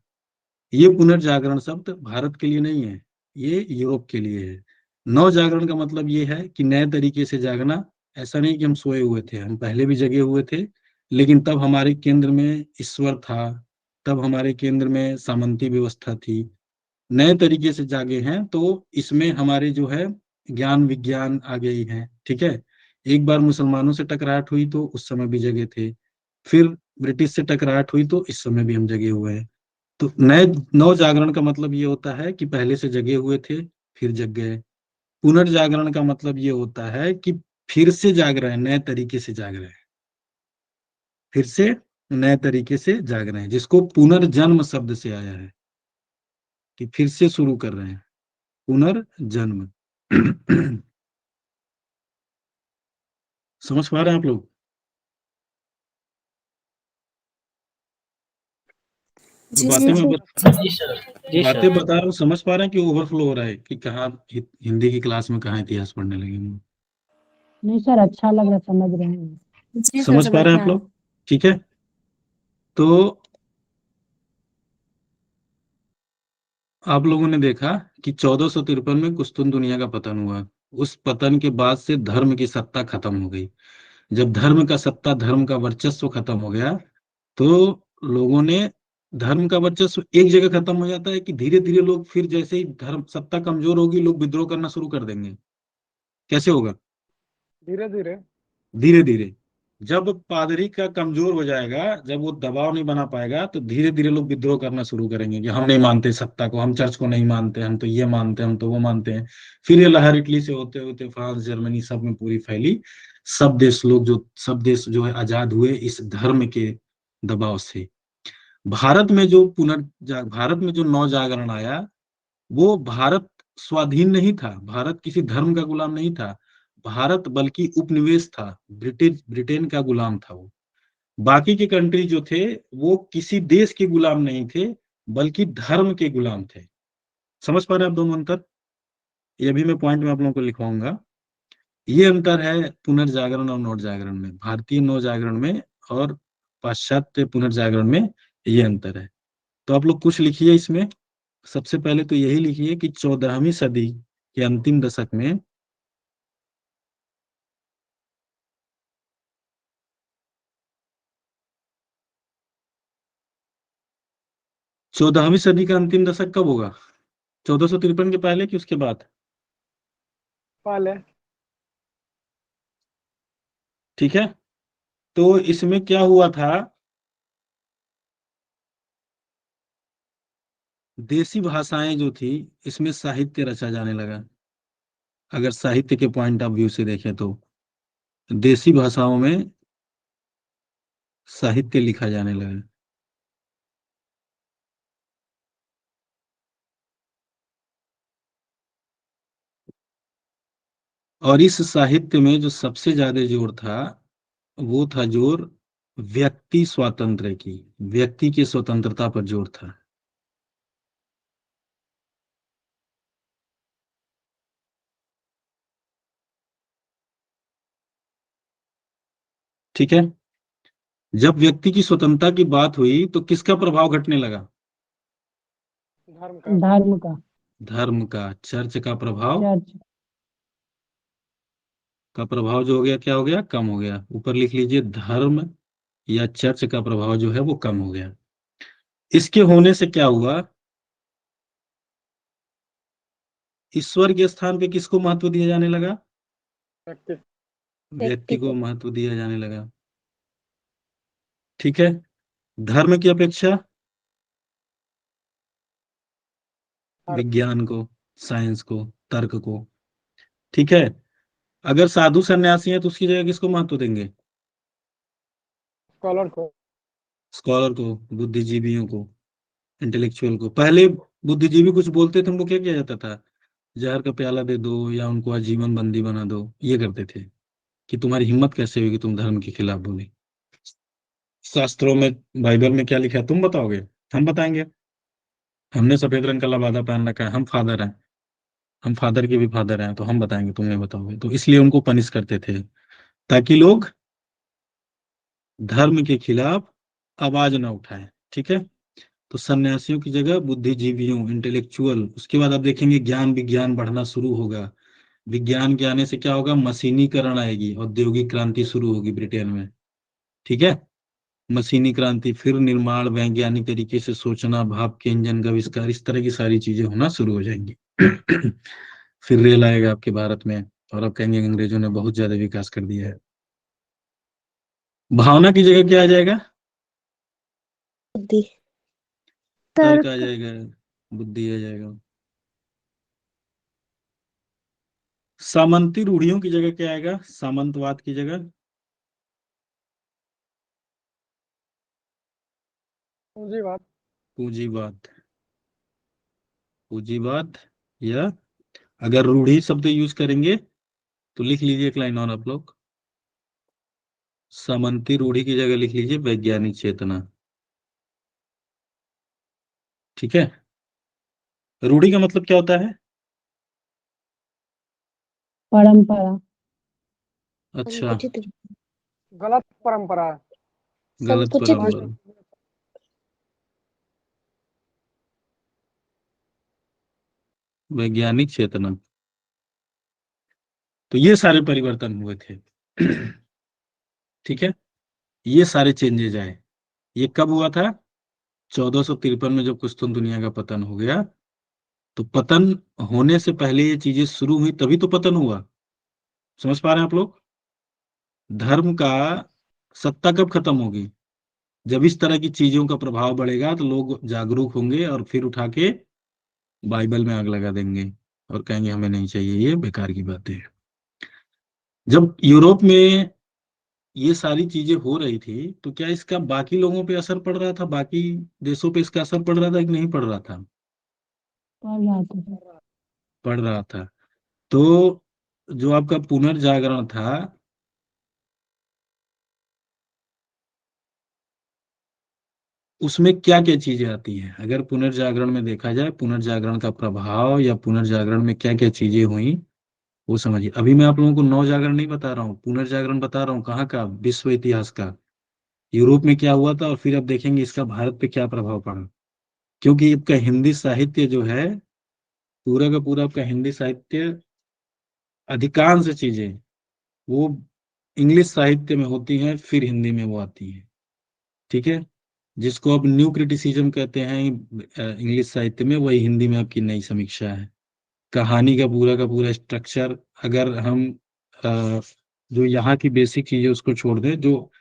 ये पुनर्जागरण शब्द भारत के लिए नहीं है, ये यूरोप के लिए है। नव जागरण का मतलब ये है कि नए तरीके से जागना। ऐसा नहीं कि हम सोए हुए थे, हम पहले भी जगे हुए थे, लेकिन तब हमारे केंद्र में ईश्वर था, तब हमारे केंद्र में सामंती व्यवस्था थी। नए तरीके से जागे हैं, तो इसमें हमारे जो है ज्ञान विज्ञान आ गई है। ठीक है, एक बार मुसलमानों से टकराहट हुई तो उस समय भी जगे थे, फिर ब्रिटिश से टकराहट हुई तो इस समय भी हम जगे हुए हैं। तो नए नव जागरण का मतलब ये होता है कि पहले से जगे हुए थे, फिर जग गए। पुनर्जागरण का मतलब ये होता है कि फिर से जाग रहे हैं, नए तरीके से जाग रहे हैं, फिर से नए तरीके से जाग रहे हैं, जिसको पुनर्जन्म शब्द से आया है, कि फिर से शुरू कर रहे हैं, पुनर्जन्म। समझ पा रहे हैं आप लोग? जो जी बातें सर। मैं जी सर। जी बातें सर। बता रहा हूँ, समझ पा रहे हैं कि ओवरफ्लो हो रहा है, कि कहाँ हिंदी की क्लास में कहाँ इतिहास पढ़ने लगे हैं? नहीं सर, अच्छा लग रहा है, समझ रहे हैं। जी सर, समझ पा समझ रहे में हैं आ आप रहा है। लोग? ठीक है, तो आप लोगों ने देखा कि 1453 में कुस्तुन दुनिया का पतन हुआ। उस पतन के बाद से धर्म की सत्ता खत्म हो गई। जब धर्म का सत्ता, धर्म का वर्चस्व खत्म हो गया, तो लोगों ने, धर्म का वर्चस्व एक जगह खत्म हो जाता है कि धीरे धीरे लोग, फिर जैसे ही धर्म सत्ता कमजोर होगी, लोग विद्रोह करना शुरू कर देंगे। कैसे होगा? धीरे धीरे। धीरे धीरे। जब पादरी का कमजोर हो जाएगा, जब वो दबाव नहीं बना पाएगा, तो धीरे धीरे लोग विद्रोह करना शुरू करेंगे कि हम नहीं मानते सत्ता को, हम चर्च को नहीं मानते, हम तो ये मानते हैं, हम तो वो मानते हैं। फिर ये लहर इटली से होते होते फ्रांस, जर्मनी, सब में पूरी फैली। सब देश जो है आजाद हुए इस धर्म के दबाव से। भारत में जो नव जागरण आया, वो भारत स्वाधीन नहीं था, भारत किसी धर्म का गुलाम नहीं था। भारत बल्कि उपनिवेश था, ब्रिटेन का गुलाम था वो। बाकी के कंट्री जो थे, वो किसी देश के गुलाम नहीं थे, बल्कि धर्म के गुलाम थे। समझ पा रहे हैं आप दोनों अंतर? ये भी मैं पॉइंट में आप लोगों को लिखवाऊंगा। ये अंतर है पुनर्जागरण और नव जागरण में, भारतीय नव जागरण में और पाश्चात्य पुनर्जागरण में। ये अंतर है। तो आप लोग कुछ लिखिए इसमें। सबसे पहले तो यही लिखिए कि 14वीं सदी के अंतिम दशक में, 14वीं सदी का अंतिम दशक कब होगा? 1453 के पहले कि उसके बाद? पहले। ठीक है, तो इसमें क्या हुआ था, देसी भाषाएं जो थी, इसमें साहित्य रचा जाने लगा। अगर साहित्य के पॉइंट ऑफ व्यू से देखें तो देसी भाषाओं में साहित्य लिखा जाने लगा। और इस साहित्य में जो सबसे ज्यादा जोर था वो था जोर व्यक्ति स्वातंत्र्य की, व्यक्ति की स्वतंत्रता पर जोर था। ठीक है। जब व्यक्ति की स्वतंत्रता की बात हुई तो किसका प्रभाव घटने लगा? धर्म का। धर्म का। धर्म का, चर्च का प्रभाव, चर्च। का प्रभाव जो हो गया क्या हो गया? कम हो गया। ऊपर लिख लीजिए, धर्म या चर्च का प्रभाव जो है वो कम हो गया। इसके होने से क्या हुआ? ईश्वर के स्थान पे किसको महत्व दिया जाने लगा? व्यक्ति। व्यक्ति को महत्व दिया जाने लगा। ठीक है। धर्म की अपेक्षा विज्ञान को, साइंस को, तर्क को। ठीक है। अगर साधु सन्यासी है तो उसकी जगह किसको महत्व देंगे? स्कॉलर को। स्कॉलर को, बुद्धिजीवियों को, इंटेलेक्चुअल को। पहले बुद्धिजीवी कुछ बोलते थे उनको क्या किया जाता था? जहर का प्याला दे दो या उनको आजीवन बंदी बना दो, ये करते थे कि तुम्हारी हिम्मत कैसे हुई कि तुम धर्म के खिलाफ बोले। शास्त्रों में, बाइबल में क्या लिखा है तुम बताओगे? हम बताएंगे? हमने सफेद रंग का लबादा पहन रखा है, हम फादर हैं, हम फादर के भी फादर हैं, तो हम बताएंगे, तुम नहीं बताओगे। तो इसलिए उनको पनिश करते थे ताकि लोग धर्म के खिलाफ आवाज ना उठाएं। ठीक है। तो सन्यासियों की जगह बुद्धिजीवियों, इंटेलेक्चुअल। उसके बाद आप देखेंगे ज्ञान विज्ञान बढ़ना शुरू होगा। विज्ञान के आने से क्या होगा? मशीनीकरण आएगी, औद्योगिक क्रांति शुरू होगी ब्रिटेन में। ठीक है। मशीनी क्रांति, फिर निर्माण, वैज्ञानिक तरीके से सोचना, भाप के इंजन का आविष्कार, इस तरह की सारी चीजें होना शुरू हो जाएंगी। फिर रेल आएगा आपके भारत में और आप कहेंगे अंग्रेजों ने बहुत ज्यादा विकास कर दिया है। भावना की जगह क्या आ जाएगा? बुद्धि। तर्क आ तर्क। जाएगा, बुद्धि आ जाएगा। सामंती रूढ़ियों की जगह क्या आएगा? सामंतवाद की जगह पूंजीवाद। पूंजीवाद। पूंजीवाद, या अगर रूढ़ी शब्द यूज करेंगे तो लिख लीजिए एक लाइन और आप लोग, सामंती रूढ़ी की जगह लिख लीजिए वैज्ञानिक चेतना। ठीक है। रूढ़ी का मतलब क्या होता है? परंपरा। अच्छा, गलत परंपरा। गलत परंपरा। वैज्ञानिक चेतना। तो ये सारे परिवर्तन हुए थे। ठीक है। ये सारे चेंजेज आए। ये कब हुआ था? 1453 में जब कुस्तुन दुनिया का पतन हो गया। तो पतन होने से पहले ये चीजें शुरू हुई, तभी तो पतन हुआ। समझ पा रहे हैं आप लोग? धर्म का सत्ता कब खत्म होगी? जब इस तरह की चीजों का प्रभाव बढ़ेगा तो लोग जागरूक होंगे और फिर उठा के बाइबल में आग लगा देंगे और कहेंगे हमें नहीं चाहिए, ये बेकार की बातें हैं। जब यूरोप में ये सारी चीजें हो रही थी तो क्या इसका बाकी लोगों पे असर पड़ रहा था? बाकी देशों पे इसका असर पड़ रहा था कि नहीं पड़ रहा था? पढ़ रहा था। पड़ रहा था। तो जो आपका पुनर्जागरण था, उसमें क्या क्या चीजें आती हैं? अगर पुनर्जागरण में देखा जाए, पुनर्जागरण का प्रभाव या पुनर्जागरण में क्या क्या चीजें हुई वो समझिए। अभी मैं आप लोगों को नव जागरण नहीं बता रहा हूँ, पुनर्जागरण बता रहा हूँ। कहाँ का? विश्व इतिहास का। यूरोप में क्या हुआ था और फिर अब देखेंगे इसका भारत पे क्या प्रभाव पड़ा। क्योंकि आपका हिंदी साहित्य जो है, पूरा का पूरा आपका हिंदी साहित्य, अधिकांश चीजें वो इंग्लिश साहित्य में होती हैं, फिर हिंदी में वो आती है। ठीक है। जिसको अब न्यू क्रिटिसिज्म कहते हैं इंग्लिश साहित्य में, वही हिंदी में आपकी नई समीक्षा है। कहानी का पूरा स्ट्रक्चर, अगर हम जो यहाँ की बेसिक चीजें उसको छोड़ दें, जो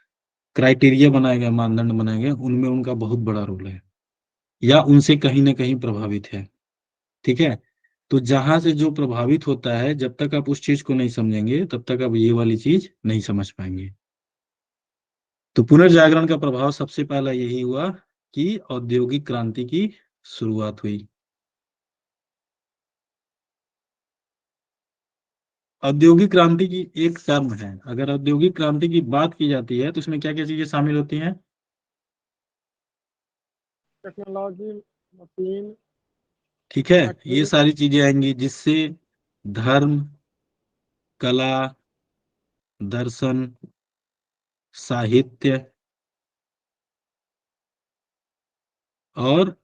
क्राइटेरिया बनाए गए, मानदंड बनाए गए, उनमें उनका बहुत बड़ा रोल है या उनसे कहीं ना कहीं प्रभावित है। ठीक है। तो जहां से जो प्रभावित होता है, जब तक आप उस चीज को नहीं समझेंगे तब तक आप ये वाली चीज नहीं समझ पाएंगे। तो पुनर्जागरण का प्रभाव सबसे पहला यही हुआ कि औद्योगिक क्रांति की शुरुआत हुई। औद्योगिक क्रांति की एक टर्म है। अगर औद्योगिक क्रांति की बात की जाती है तो इसमें क्या क्या चीजें शामिल होती हैं? टेक्नोलॉजी, मशीन, ठीक है, ये फैक्ट्री। सारी चीजें आएंगी जिससे धर्म, कला, दर्शन, साहित्य और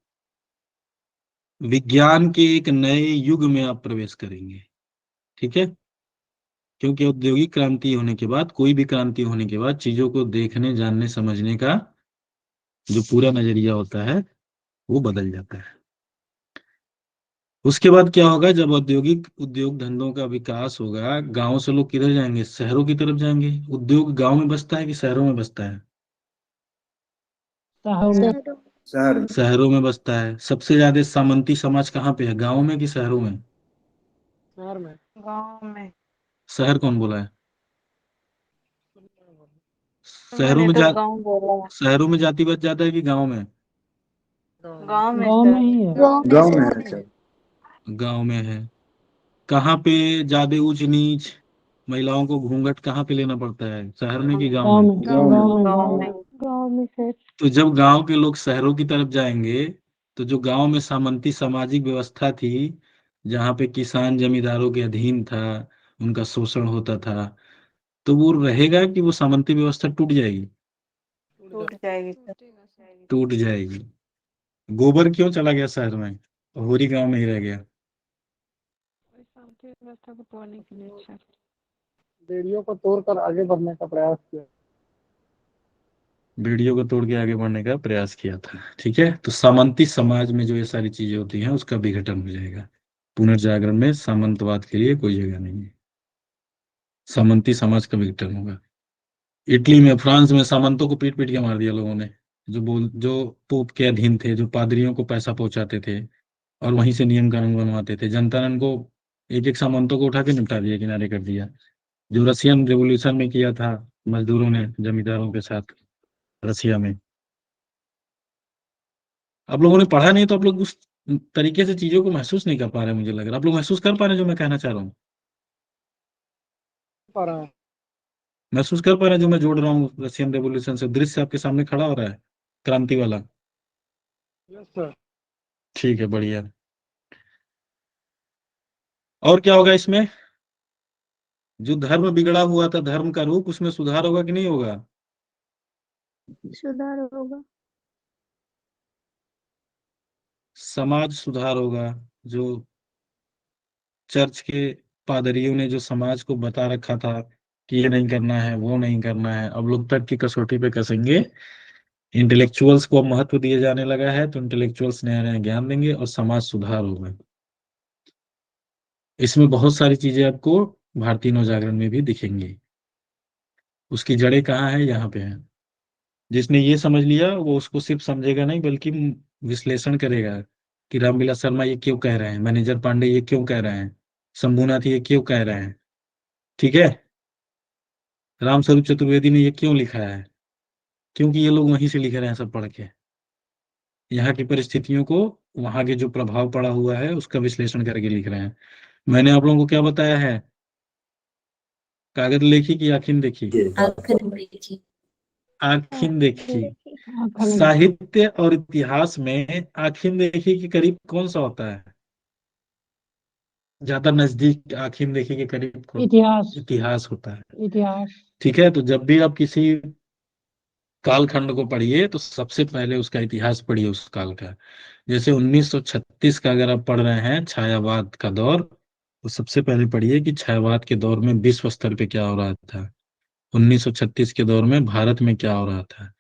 विज्ञान के एक नए युग में आप प्रवेश करेंगे। ठीक है, क्योंकि औद्योगिक क्रांति होने के बाद, कोई भी क्रांति होने के बाद, चीजों को देखने, जानने, समझने का जो पूरा नजरिया होता है वो बदल जाता है। उसके बाद क्या होगा? जब औद्योगिक उद्योग धंधों का विकास होगा, गांव से लोग किधर जाएंगे? शहरों की तरफ जाएंगे। उद्योग गांव में बसता है कि शहरों में बसता है? शहर में। शहर में। शहरों में बसता है। सबसे ज्यादा सामंती समाज कहाँ पे है, गांव में कि शहरों में? शहर में। गांव में। शहर कौन बोला है? शहरों मैंने में तो जा गांव बोला। शहरों में जातिवाद ज्यादा है कि गांव में? गांव में गांव में सर। ही है। गांव में है सर। गांव में है। कहाँ पे ज्यादा ऊंच नीच, महिलाओं को घूंघट कहाँ पे लेना पड़ता है, शहर में कि गांव गांव में? में। गांव में। गांव में। गांव गांव में। में। गाँव में सर। तो जब गांव के लोग शहरों की तरफ जाएंगे तो जो गांव में सामंती सामाजिक व्यवस्था थी, जहाँ पे किसान जमींदारों के अधीन था, उनका शोषण होता था, तो वो रहेगा कि वो सामंती व्यवस्था टूट जाएगी? टूट जाएगी सर। टूट जाएगी। गोबर क्यों चला गया शहर में, होरी गांव में ही रह गया? व्यवस्था को तोड़ने के लिए सर। बेड़ियों को तोड़कर आगे बढ़ने का प्रयास किया। बेड़ियों को तोड़ के आगे बढ़ने का प्रयास किया था। ठीक है, तो सामंती समाज में जो ये सारी चीजें होती हैं उसका विघटन हो जाएगा। पुनर्जागरण में सामंतवाद के लिए कोई जगह नहीं है, सामंती समाज का विघटन होगा। इटली में, फ्रांस में सामंतों को पीट पीट के मार दिया लोगों ने, जो पोप के अधीन थे, जो पादरियों को पैसा पहुंचाते थे और वहीं से नियम कानून बनवाते थे। जनता ने उनको एक एक सामंतों को उठा के निपटा दिया, किनारे कर दिया। जो रशियन रेवोल्यूशन में किया था मजदूरों ने जमींदारों के साथ, रसिया में। आप लोगों ने पढ़ा नहीं तो आप लोग उस तरीके से चीजों को महसूस नहीं कर पा रहे। मुझे लग रहा है आप लोग महसूस कर पा रहे हैं जो मैं कहना चाह रहा हूँ। पा रहा है। महसूस कर पा रहे हैं जो मैं जोड़ रहा हूँ रशियन रेवोल्यूशन से? दृश्य आपके सामने खड़ा हो रहा है, क्रांति वाला। Yes sir. ठीक है, बढ़िया। और क्या होगा इसमें? जो धर्म बिगड़ा हुआ था, धर्म का रूप, उसमें सुधार होगा कि नहीं होगा? सुधार होगा। समाज सुधार होगा। जो चर्च के पादरियों ने जो समाज को बता रखा था कि ये नहीं करना है, वो नहीं करना है, अब लोग तर्क की कसौटी पे कसेंगे। इंटेलेक्चुअल्स को अब महत्व दिया जाने लगा है, तो इंटेलेक्चुअल्स नया नया ज्ञान देंगे और समाज सुधार होगा। इसमें बहुत सारी चीजें आपको भारतीय नवजागरण में भी दिखेंगी। उसकी जड़ें कहाँ है? यहाँ पे है। जिसने ये समझ लिया वो उसको सिर्फ समझेगा नहीं, बल्कि विश्लेषण करेगा कि रामविलास शर्मा ये क्यों कह रहे हैं, मैनेजर पांडे ये क्यों कह रहे हैं, शंभूनाथ ये क्यों कह रहे हैं। ठीक है, रामस्वरूप चतुर्वेदी ने ये क्यों लिखा है, क्योंकि ये लोग वहीं से लिख रहे हैं सब पढ़ के। यहाँ की परिस्थितियों को, वहां के जो प्रभाव पड़ा हुआ है उसका विश्लेषण करके लिख रहे हैं। मैंने आप लोगों को क्या बताया है? कागज लेखी कि आखिन देखी? आखिर देखिए। आखिन देखी। आँखों में। साहित्य और इतिहास में आखिन देखी के करीब कौन सा होता है? ज्यादा नजदीक आखिन देखी के करीब कौन? इतिहास। इतिहास होता है। इतिहास। ठीक है, तो जब भी आप किसी कालखंड को पढ़िए तो सबसे पहले उसका इतिहास पढ़िए उस काल का। जैसे 1936 का अगर आप पढ़ रहे हैं, छायावाद का दौर, तो सबसे पहले पढ़िए कि छायावाद के दौर में विश्व स्तर पे क्या हो रहा था, 1936 के दौर में भारत में क्या हो रहा था।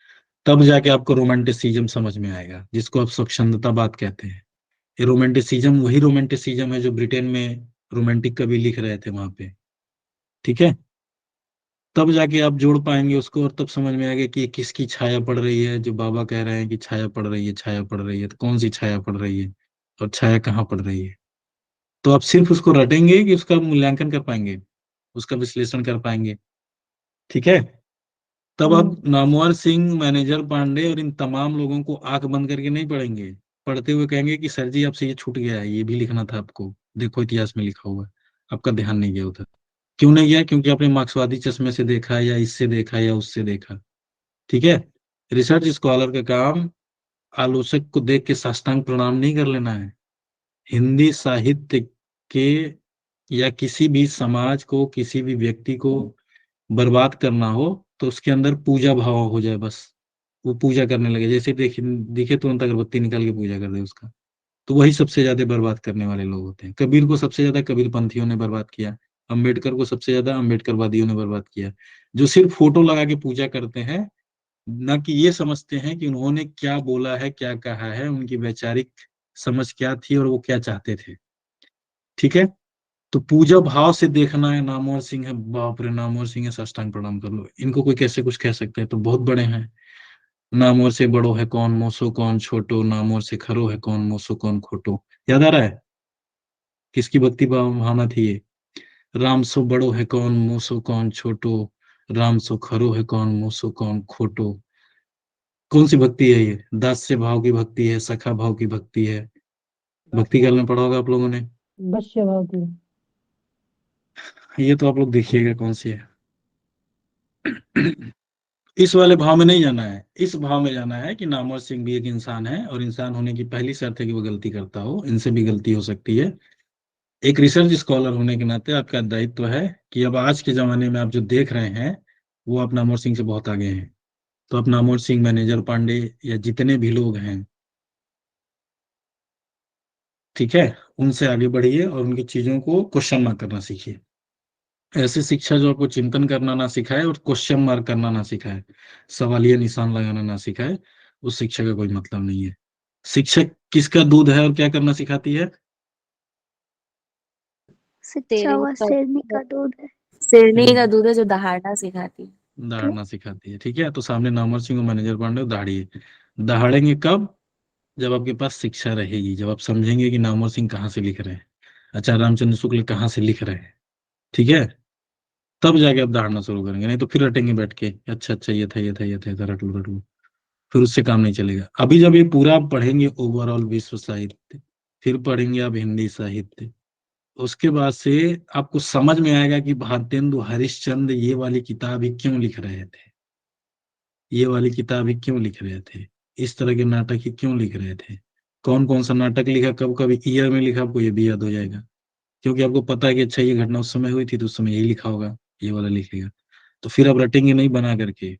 तब जाके आपको रोमांटिसिज्म समझ में आएगा, जिसको आप स्वच्छंदतावाद कहते हैं। ये रोमांटिसिज्म वही रोमांटिसिज्म है जो ब्रिटेन में रोमांटिक कवि लिख रहे थे वहां पे। ठीक है, तब जाके आप जोड़ पाएंगे उसको और तब समझ में आएगा कि ये किसकी छाया पड़ रही है। जो बाबा कह रहे हैं कि छाया पड़ रही है, छाया पड़ रही है, तो कौन सी छाया पड़ रही है और छाया कहाँ पड़ रही है? तो आप सिर्फ उसको रटेंगे कि उसका मूल्यांकन कर पाएंगे, उसका विश्लेषण कर पाएंगे। ठीक है, तब आप नामवर सिंह, मैनेजर पांडे और इन तमाम लोगों को आंख बंद करके नहीं पढ़ेंगे। पढ़ते हुए कहेंगे कि सर जी आपसे ये छूट गया है, ये भी लिखना था आपको, देखो इतिहास में लिखा हुआ है, आपका ध्यान नहीं गया उधर। क्यों नहीं गया? क्योंकि आपने मार्क्सवादी चश्मे से देखा, या इससे देखा, या उससे देखा। ठीक है। रिसर्च स्कॉलर का काम आलोचक को देख के साष्टांग प्रणाम नहीं कर लेना है। हिंदी साहित्य के या किसी भी समाज को, किसी भी व्यक्ति को बर्बाद करना हो तो उसके अंदर पूजा भाव हो जाए, बस वो पूजा करने लगे, जैसे देखे दिखे तुरंत अगरबत्ती निकाल के पूजा कर दे उसका, तो वही सबसे ज्यादा बर्बाद करने वाले लोग होते हैं। कबीर को सबसे ज्यादा कबीरपंथियों ने बर्बाद किया, अम्बेडकर को सबसे ज्यादा अम्बेडकरवादियों ने बर्बाद किया, जो सिर्फ फोटो लगा के पूजा करते हैं, ना कि ये समझते हैं कि उन्होंने क्या बोला है, क्या कहा है, उनकी वैचारिक समझ क्या थी और वो क्या चाहते थे। ठीक है। तो पूजा भाव से देखना है। नामवर सिंह है, बाप रे, नामवर सिंह है, साष्टांग प्रणाम कर लो। इनको कोई कैसे कुछ कह सकता है? तो बहुत बड़े हैं। नामवर से बड़ो है कौन, मोसो कौन छोटो, नामवर से खरो है कौन, मोसो कौन खोटो। याद आ रहा है किसकी भक्ति भावना थी ये? राम सो बड़ो है कौन, मोसो कौन छोटो, राम सो खरो है कौन, मोसो कौन खोटो। कौन सी भक्ति है ये? दास्य भाव की भक्ति है, सखा भाव की भक्ति है। भक्ति काल में पढ़ा होगा आप लोगों ने। दस्य भाव की। ये तो आप लोग देखिएगा कौन सी है। इस वाले भाव में नहीं जाना है, इस भाव में जाना है कि नामवर सिंह भी एक इंसान है, और इंसान होने की पहली शर्त है कि वो गलती करता हो, इनसे भी गलती हो सकती है। एक रिसर्च स्कॉलर होने के नाते आपका दायित्व है कि अब आज के जमाने में आप जो देख रहे हैं वो आप नामवर सिंह से बहुत आगे हैं। तो आप नामवर सिंह, मैनेजर पांडे, या जितने भी लोग हैं, ठीक है, उनसे आगे बढ़िए और उनकी चीजों को क्वेश्चन मार्क करना सीखिए। ऐसी शिक्षा जो आपको चिंतन करना ना सिखाए और क्वेश्चन मार्क करना ना सिखाए, सवालिया निशान लगाना ना सिखाए, उस शिक्षा का कोई मतलब नहीं है। शिक्षक किसका दूध है और क्या करना सिखाती है? शिक्षा व शेरनी का दूध है। शेरनी का दूध है जो दहाड़ना सिखाती है। दहाड़ना सिखाती है। ठीक है। तो सामने नामवर सिंह और मैनेजर पांडे दहाड़िए। दहाड़ेंगे कब? जब आपके पास शिक्षा रहेगी, जब आप समझेंगे कि नामवर सिंह कहाँ से लिख रहे हैं, आचार्य रामचंद्र शुक्ल कहाँ से लिख रहे हैं, ठीक है, तब जाके आप दहाड़ना शुरू करेंगे। नहीं तो फिर रटेंगे बैठ के, अच्छा अच्छा ये था, ये था, ये था, ये था, रट लो रट लो। फिर उससे काम नहीं चलेगा। अभी जब ये पूरा आप पढ़ेंगे ओवरऑल विश्व साहित्य, फिर पढ़ेंगे आप हिंदी साहित्य, उसके बाद से आपको समझ में आएगा कि भारतेंदु हरिश्चंद्र ये वाली किताब ही क्यों लिख रहे थे, ये वाली किताब ही क्यों लिख रहे थे, इस तरह के नाटक ही क्यों लिख रहे थे, कौन कौन सा नाटक लिखा, कब कब ईयर में लिखा, आपको ये भी याद हो जाएगा। क्योंकि आपको पता है कि अच्छा ये घटना उस समय हुई थी तो उस समय यही लिखा होगा, ये वाला लिखेगा। तो फिर आप रटेंगे नहीं बना करके,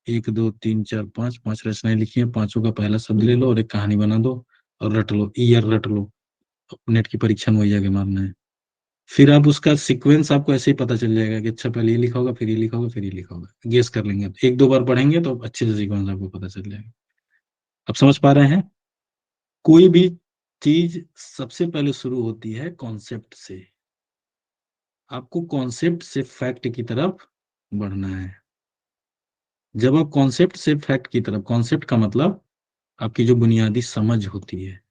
एक दो तीन चार पांच, पांच रचनाएं लिखी हैं, पांचों का पहला शब्द ले लो और एक कहानी बना दो और रट लो, ईयर रट लो। नेट की परीक्षा में वही जाके मारना है। फिर आप उसका सीक्वेंस आपको ऐसे ही पता चल जाएगा कि अच्छा पहले ये लिखा होगा, फिर ये लिखा होगा, फिर ये लिखा होगा, गेस कर लेंगे आप। एक दो बार पढ़ेंगे तो अच्छे से सीक्वेंस आपको पता चल जाएगा। अब समझ पा रहे हैं? कोई भी चीज सबसे पहले शुरू होती है कॉन्सेप्ट से। आपको कॉन्सेप्ट से फैक्ट की तरफ बढ़ना है। जब आप कॉन्सेप्ट से फैक्ट की तरफ, कॉन्सेप्ट का मतलब आपकी जो बुनियादी समझ होती है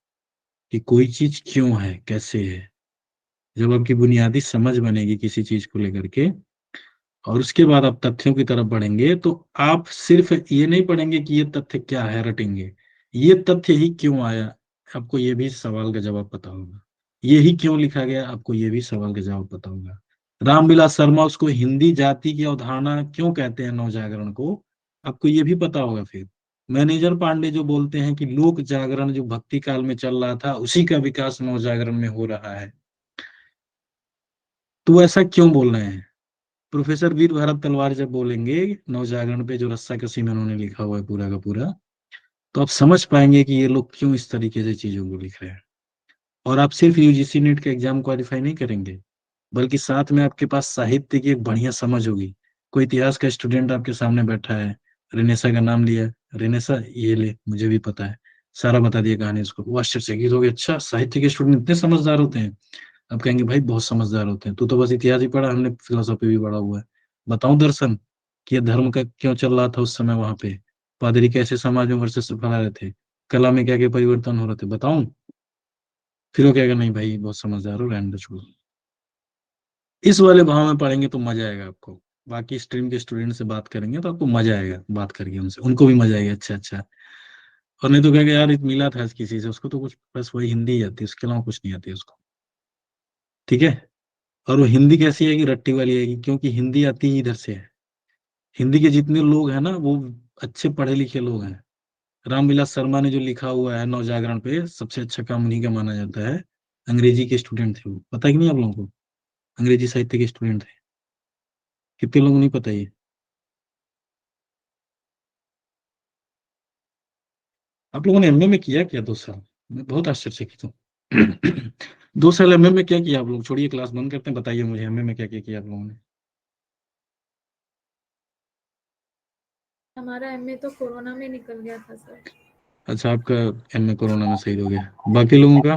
कि कोई चीज क्यों है, कैसे है, जब आपकी बुनियादी समझ बनेगी किसी चीज को लेकर के, और उसके बाद आप तथ्यों की तरफ बढ़ेंगे, तो आप सिर्फ ये नहीं पढ़ेंगे कि ये तथ्य क्या है, रटेंगे, ये तथ्य ही क्यों आया, आपको ये भी सवाल का जवाब पता होगा। ये ही क्यों लिखा गया, आपको ये भी सवाल का जवाब पता होगा। रामविलास शर्मा उसको हिंदी जाति की अवधारणा क्यों कहते हैं, नवजागरण को, आपको ये भी पता होगा। फिर मैनेजर पांडे जो बोलते हैं कि लोक जागरण जो भक्ति काल में चल रहा था उसी का विकास नवजागरण में हो रहा है, तो ऐसा क्यों बोल रहे हैं? प्रोफेसर वीर भारत तलवार जब बोलेंगे नवजागरण पे, जो रस्सा कसी में उन्होंने लिखा हुआ है पूरा का पूरा, तो आप समझ पाएंगे कि ये लोग क्यों इस तरीके से चीजों को लिख रहे हैं। और आप सिर्फ यूजीसी नेट का एग्जाम क्वालिफाई नहीं करेंगे, बल्कि साथ में आपके पास साहित्य की एक बढ़िया समझ होगी। कोई इतिहास का स्टूडेंट आपके सामने बैठा है, रेनेसा का नाम लिया, रेनेसा ये ले, मुझे भी पता है, सारा बता दिया कहानी उसको, वो आश्चर्यचकित हो गया, अच्छा साहित्य के स्टूडेंट इतने समझदार होते हैं। अब कहेंगे भाई बहुत समझदार होते हैं, तू तो बस इतिहास ही पढ़ा, हमने फिलोसॉफी भी पढ़ा हुआ है। बताऊं दर्शन कि ये धर्म का क्यों चल रहा था उस समय, वहां पे पादरी कैसे समाज में वर्चस्व फैला रहे थे, कला में क्या क्या परिवर्तन हो रहे थे, बताऊं? फिर वो कहेगा नहीं भाई बहुत समझदार हो, रहने दो, छोड़ो। इस वाले भाव में पढ़ेंगे तो मजा आएगा आपको। बाकी स्ट्रीम के स्टूडेंट से बात करेंगे तो आपको मजा आएगा बात करके उनसे, उनको भी मजा आएगा, अच्छा अच्छा। और नहीं तो कहेगा यार मिला था किसी से, उसको तो कुछ बस वही हिंदी ही आती है, उसके अलावा कुछ नहीं आती उसको। ठीक है। और वो हिंदी कैसी आएगी? रट्टी वाली आएगी, क्योंकि हिंदी आती ही इधर से है। हिंदी के जितने लोग हैं ना, वो अच्छे पढ़े लिखे लोग हैं। रामविलास शर्मा ने जो लिखा हुआ है नवजागरण पे, सबसे अच्छा काम उन्हीं का माना जाता है। अंग्रेजी के स्टूडेंट थे वो, पता है कि नहीं आप लोगों को? अंग्रेजी साहित्य के स्टूडेंट थे। कितने लोगों को नहीं पता ये? आप लोगों ने एमए में किया क्या 2 साल? मैं बहुत आश्चर्यचकित हूँ। 2 साल एमए में क्या किया आप लोग? छोड़िए, क्लास बंद करते हैं, बताइए मुझे एमए में क्या क्या किया आप लोगों ने। हमारा एमए तो कोरोना में निकल गया था सर। अच्छा, आपका एमए कोरोना में शहीद हो गया। बाकी लोगों का?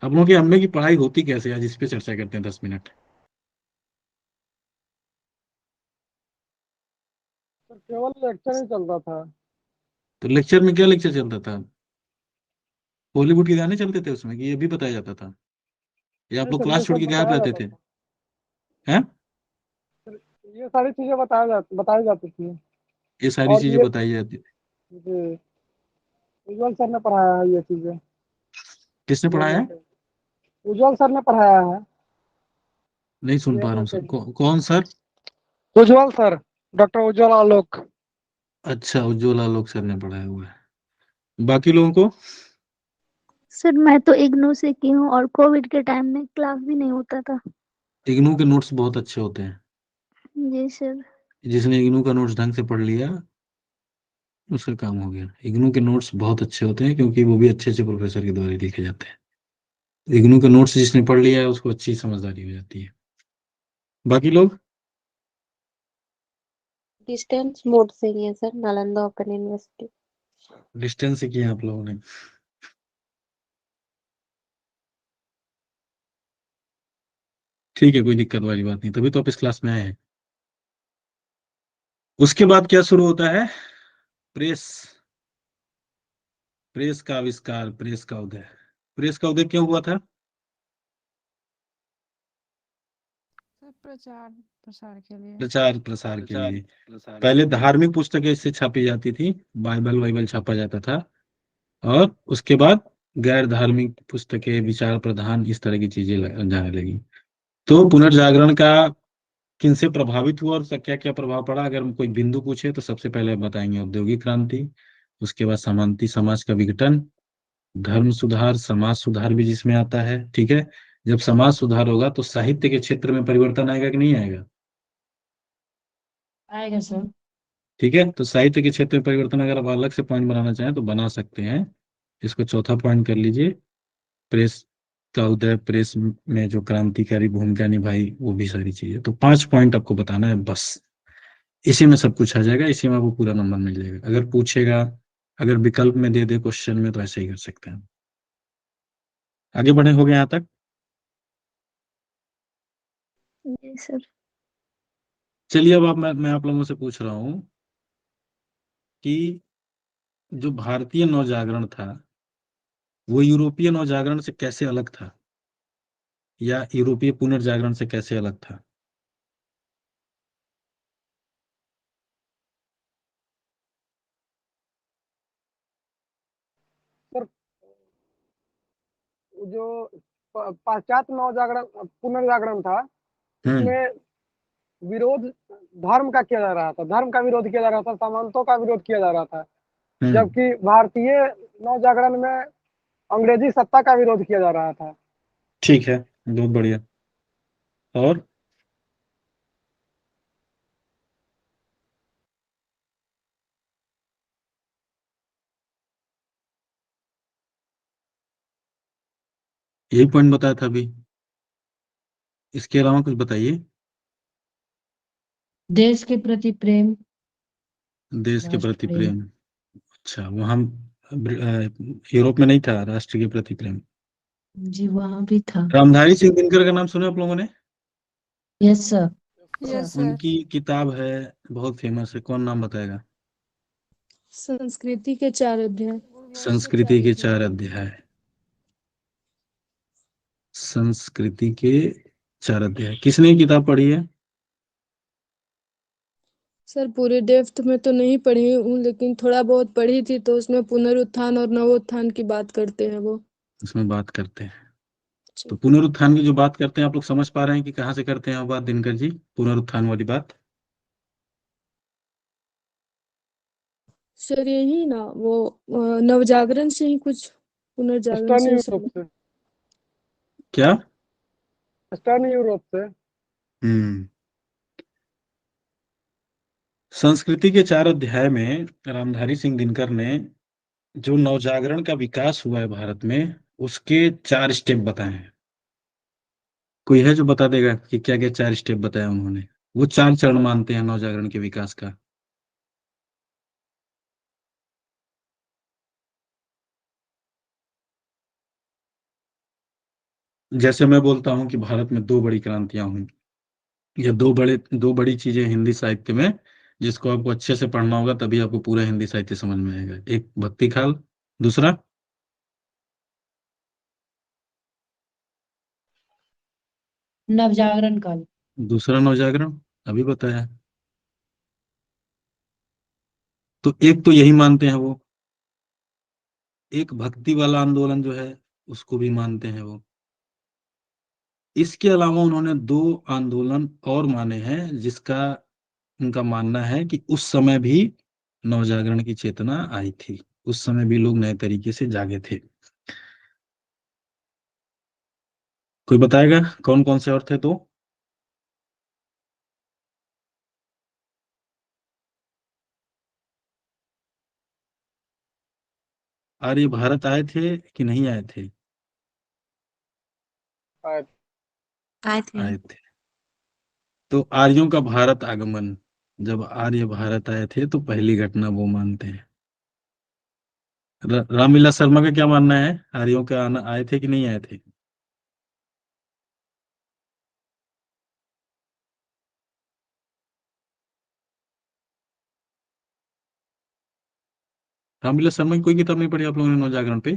आप लोगों की एमए की पढ़ाई होती कैसे? आज इस पे चर्चा करते हैं 10 मिनट। सर केवल लेक्चर ही चलता था। तो लेक्चर में क्या लेक्चर चलता था? बॉलीवुड के गाने चलते थे उसमें, कि ये भी बताया जाता था? या आप नहीं लोग सर, ये क्लास छोड़ सब के गायब बताया रहते जाता थे? था। हैं? सर, ये सारी चीजें बताई जाती थी। ये सारी और चीजें ये बताई जाती थी? जी, उज्जवल सर ने पढ़ाया है ये चीजें। किसने ये पढ़ाया एमए है? के उज्जवल सर ने पढ़ाया है। नहीं सुन ये पा रहा एमए हूँ के सर, कौन सर? उज्जवल सर, डॉक्टर उज्जवल आलोक। अच्छा, उज्ज्वला आलोक सर ने पढ़ाया हुआ है। बाकी लोगों को? सर मैं तो इग्नू से की हूँ और कोविड के टाइम में क्लास भी नहीं होता था। इग्नू के नोट्स बहुत अच्छे होते हैं। जी सर। जिसने इग्नू का नोट्स ढंग से पढ़ लिया, उसका काम हो गया। इग्नू के नोट्स बहुत अच्छे होते हैं, क्योंकि वो भी अच्छे अच्छे प्रोफेसर के द्वारा लिखे जाते हैं। इग्नू के नोट्स जिसने पढ़ लिया है, उसको अच्छी समझदारी हो जाती है। बाकी लोग? डिस्टेंस मोड से ही है sir, Nalanda open university. Distance से किया आप लोगों ने? ठीक है, कोई दिक्कत वाली बात नहीं, तभी तो आप इस क्लास में आए हैं। उसके बाद क्या शुरू होता है? प्रेस। प्रेस का आविष्कार, प्रेस का उदय। प्रेस का उदय क्यों हुआ था? प्रचार प्रसार के लिए। प्रचार प्रसार के प्रचार लिए। प्रसार के पहले लिए। धार्मिक पुस्तकें इससे छापी जाती थी, बाइबल वाइबल छापा जाता था। और उसके बाद गैर धार्मिक पुस्तकें, विचार प्रधान, इस तरह की चीजें जाने लगी। तो पुनर्जागरण का किनसे प्रभावित हुआ और उसका क्या क्या प्रभाव पड़ा, अगर कोई बिंदु पूछे तो सबसे पहले बताएंगे औद्योगिक क्रांति। उसके बाद समांती समाज का विघटन, धर्म सुधार, समाज सुधार भी जिसमें आता है। ठीक है। जब समाज सुधार होगा तो साहित्य के क्षेत्र में परिवर्तन आएगा कि नहीं आएगा? आएगा सर। ठीक है, तो साहित्य के क्षेत्र में परिवर्तन अगर आप अलग से पॉइंट बनाना चाहें तो बना सकते हैं। इसको चौथा पॉइंट कर लीजिए। प्रेस का उदय, प्रेस में जो क्रांतिकारी भूमिका निभाई, वो भी सारी चीजें। तो 5 पॉइंट आपको बताना है बस। इसी में सब कुछ आ जाएगा, इसी में आपको पूरा नंबर मिल जाएगा। अगर पूछेगा, अगर विकल्प में दे दे क्वेश्चन में, तो ऐसे ही कर सकते हैं। आगे बढ़े, हो गए यहाँ तक? जी सर। चलिए, अब मैं आप लोगों से पूछ रहा हूँ कि जो भारतीय नवजागरण था, वो यूरोपीय नवजागरण से कैसे अलग था, या यूरोपीय पुनर्जागरण से कैसे अलग था? सर जो पाश्चात्य नवजागरण पुनर्जागरण था, हम्म। उसमें विरोध धर्म का किया जा रहा था, धर्म का विरोध किया जा रहा था, सामंतों का विरोध किया जा रहा था। हम्म। जबकि भारतीय नवजागरण में अंग्रेजी सत्ता का विरोध किया जा रहा था। ठीक है, बहुत बढ़िया। और यही पॉइंट बताया था अभी, इसके अलावा कुछ बताइए। देश के प्रति प्रेम। देश के राष्ट्र प्रति प्रेम। प्रेम। अच्छा, वहाँ यूरोप में नहीं था राष्ट्र के प्रति प्रेम? जी वहाँ भी था। रामधारी सिंह दिनकर का नाम सुने आप लोगों ने? Yes sir. Yes sir. उनकी किताब है, बहुत फेमस है, कौन नाम बताएगा? संस्कृति के 4 अध्याय। संस्कृति के 4 अध्याय। संस्कृति के 4 अध्याय, किसने ये किताब पढ़ी है? सर पूरे डेप्थ में तो नहीं पढ़ी हूँ, लेकिन थोड़ा बहुत पढ़ी थी, तो उसमें पुनरुत्थान और नवोत्थान की बात करते हैं वो। उसमें बात करते हैं। तो पुनरुत्थान की जो बात करते हैं आप लोग समझ पा रहे हैं कि कहाँ से करते हैं वो बात, दिनकर जी, पुनरुत्थान वाली बात? सर यही ना वो नवजागरण से ही कुछ पुनर्जागरण ईस्टर्न से ही यूरोप सब। से। क्या? ईस्टर्न यूरोप से। हम्म। संस्कृति के 4 अध्याय में रामधारी सिंह दिनकर ने जो नवजागरण का विकास हुआ है भारत में, उसके 4 स्टेप बताए हैं। कोई है जो बता देगा कि क्या क्या 4 स्टेप बताया उन्होंने? वो 4 चरण मानते हैं नवजागरण के विकास का। जैसे मैं बोलता हूँ कि भारत में 2 बड़ी क्रांतियां हुई, या 2 बड़ी चीजें हिंदी साहित्य में, जिसको आपको अच्छे से पढ़ना होगा तभी आपको पूरा हिंदी साहित्य समझ में आएगा। एक भक्ति काल, दूसरा नवजागरण काल। दूसरा नवजागरण, अभी बताया। तो एक तो यही मानते हैं वो। एक भक्ति वाला आंदोलन जो है उसको भी मानते हैं वो। इसके अलावा उन्होंने 2 आंदोलन और माने हैं, जिसका उनका मानना है कि उस समय भी नवजागरण की चेतना आई थी, उस समय भी लोग नए तरीके से जागे थे। कोई बताएगा कौन कौन से और थे? तो आर्य भारत आए थे कि नहीं आए थे? आए। आए थे। आए थे। तो आर्यों का भारत आगमन, जब आर्य भारत आए थे तो पहली घटना वो मानते हैं। रामविलास शर्मा का क्या मानना है? आर्यों के आना आए थे कि नहीं आए थे? रामविलास शर्मा की कोई किताब नहीं पढ़ी आप लोगों ने नवजागरण पे?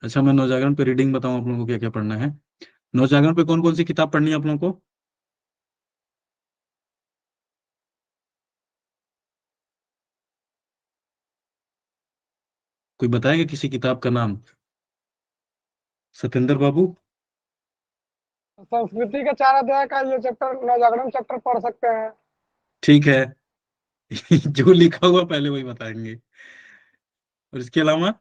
अच्छा, मैं नवजागरण पे रीडिंग बताऊं आप लोगों को क्या क्या पढ़ना है। नवजागरण पे कौन कौन सी किताब पढ़नी है आप लोगों को? कोई बताएगा किसी किताब का नाम? सत्येंद्र बाबू? संस्कृति के 4 अध्याय का ये चैप्टर, नवजागरण चैप्टर पढ़ सकते हैं। ठीक है। जो लिखा हुआ पहले वही बताएंगे। और इसके अलावा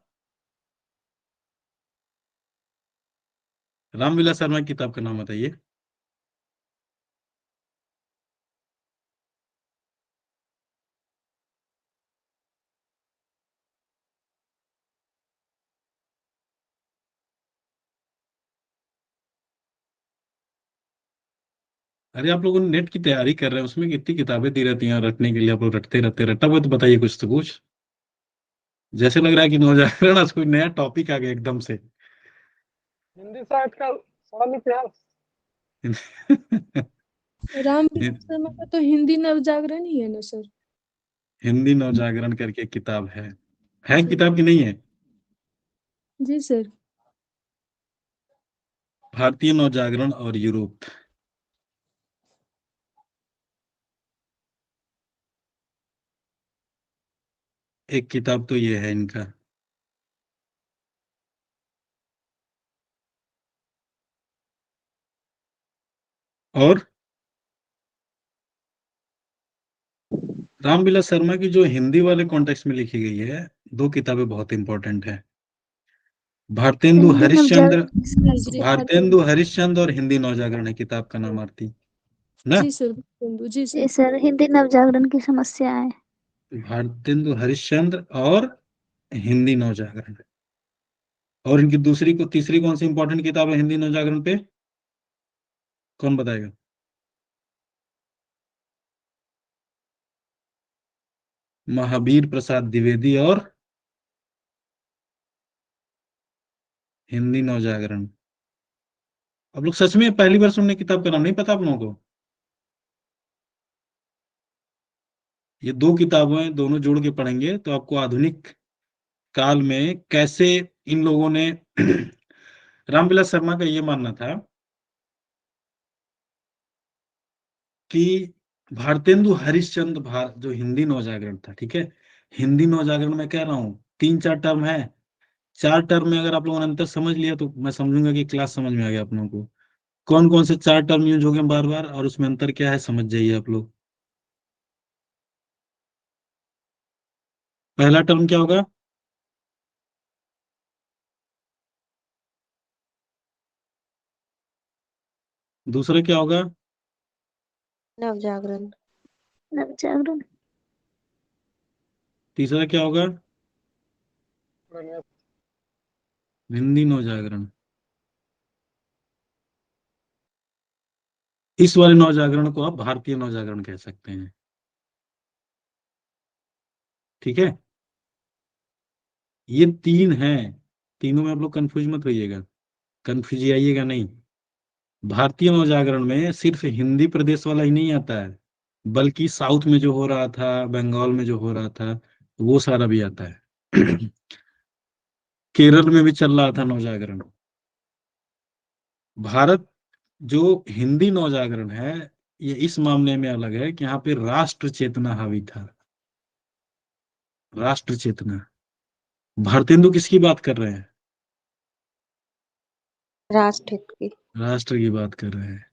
रामविलास शर्मा की किताब का नाम बताइए। अरे आप लोगों ने नेट की तैयारी कर रहे हैं, उसमें कितनी किताबें दी रहती हैं रटने के लिए, आप लोग रटते रहते, रटा हुआ तो बताइए कुछ तो कुछ। जैसे लग रहा है कि नवजागरण आज कोई नया टॉपिक आ गया एकदम से। हिंदी साहित्य का सरल इतिहास। रामविलास शर्मा का तो हिंदी नवजागरण ही है ना सर? हिंदी नवजागरण करके एक किताब है किताब की नहीं है? जी सर। भारतीय नवजागरण और यूरोप, एक किताब तो ये है इनका। और रामविलास शर्मा की जो हिंदी वाले कॉन्टेक्स्ट में लिखी गई है, 2 किताबें बहुत इंपॉर्टेंट है। भारतेंदु हिंदी हरिश्चंद्र, नवजागरण। भारतेंदु हरिश्चंद्र और हिंदी नवजागरण है किताब का नाम, आरती ना? जी सर, बंधु जी जी सर। सर, हिंदी नवजागरण की समस्या है। भारतेंदु हरिश्चंद्र और हिंदी नवजागरण। और इनकी तीसरी कौन सी इंपॉर्टेंट किताब है हिंदी नवजागरण पे? कौन बताएगा? महावीर प्रसाद द्विवेदी और हिंदी नवजागरण। आप लोग सच में पहली बार सुनने किताब का नाम नहीं पता आप लोगों को? ये 2 किताबें दोनों जोड़ के पढ़ेंगे तो आपको आधुनिक काल में कैसे इन लोगों ने रामविलास शर्मा का ये मानना था कि भारतेंदु हरिश्चंद्र जो हिंदी नवजागरण था, ठीक है, हिंदी नवजागरण में कह रहा हूँ 3-4 टर्म है। चार टर्म में अगर आप लोगों ने अंतर समझ लिया तो मैं समझूंगा कि क्लास समझ में आ गया आप लोगों को। कौन कौन से चार टर्म यूज हो गए बार बार और उसमें अंतर क्या है समझ जाइए आप लोग। पहला टर्म क्या होगा? दूसरा क्या होगा? नवजागरण। नवजागरण। तीसरा क्या होगा? पुरानी- हिंदी नवजागरण। इस वाले नवजागरण को आप भारतीय नवजागरण कह सकते हैं। ठीक है, ये तीन हैं, तीनों में आप लोग कंफ्यूज मत होइएगा, कंफ्यूज आइएगा नहीं। भारतीय नवजागरण में सिर्फ हिंदी प्रदेश वाला ही नहीं आता है, बल्कि साउथ में जो हो रहा था, बंगाल में जो हो रहा था, वो सारा भी आता है। केरल में भी चल रहा था नवजागरण। भारत जो हिंदी नवजागरण है, ये इस मामले में अलग है कि यहाँ पे राष्ट्र चेतना हावी था। राष्ट्र चेतना। भारतेंदु किसकी बात कर रहे हैं? राष्ट्रहित की। राष्ट्र की बात कर रहे हैं।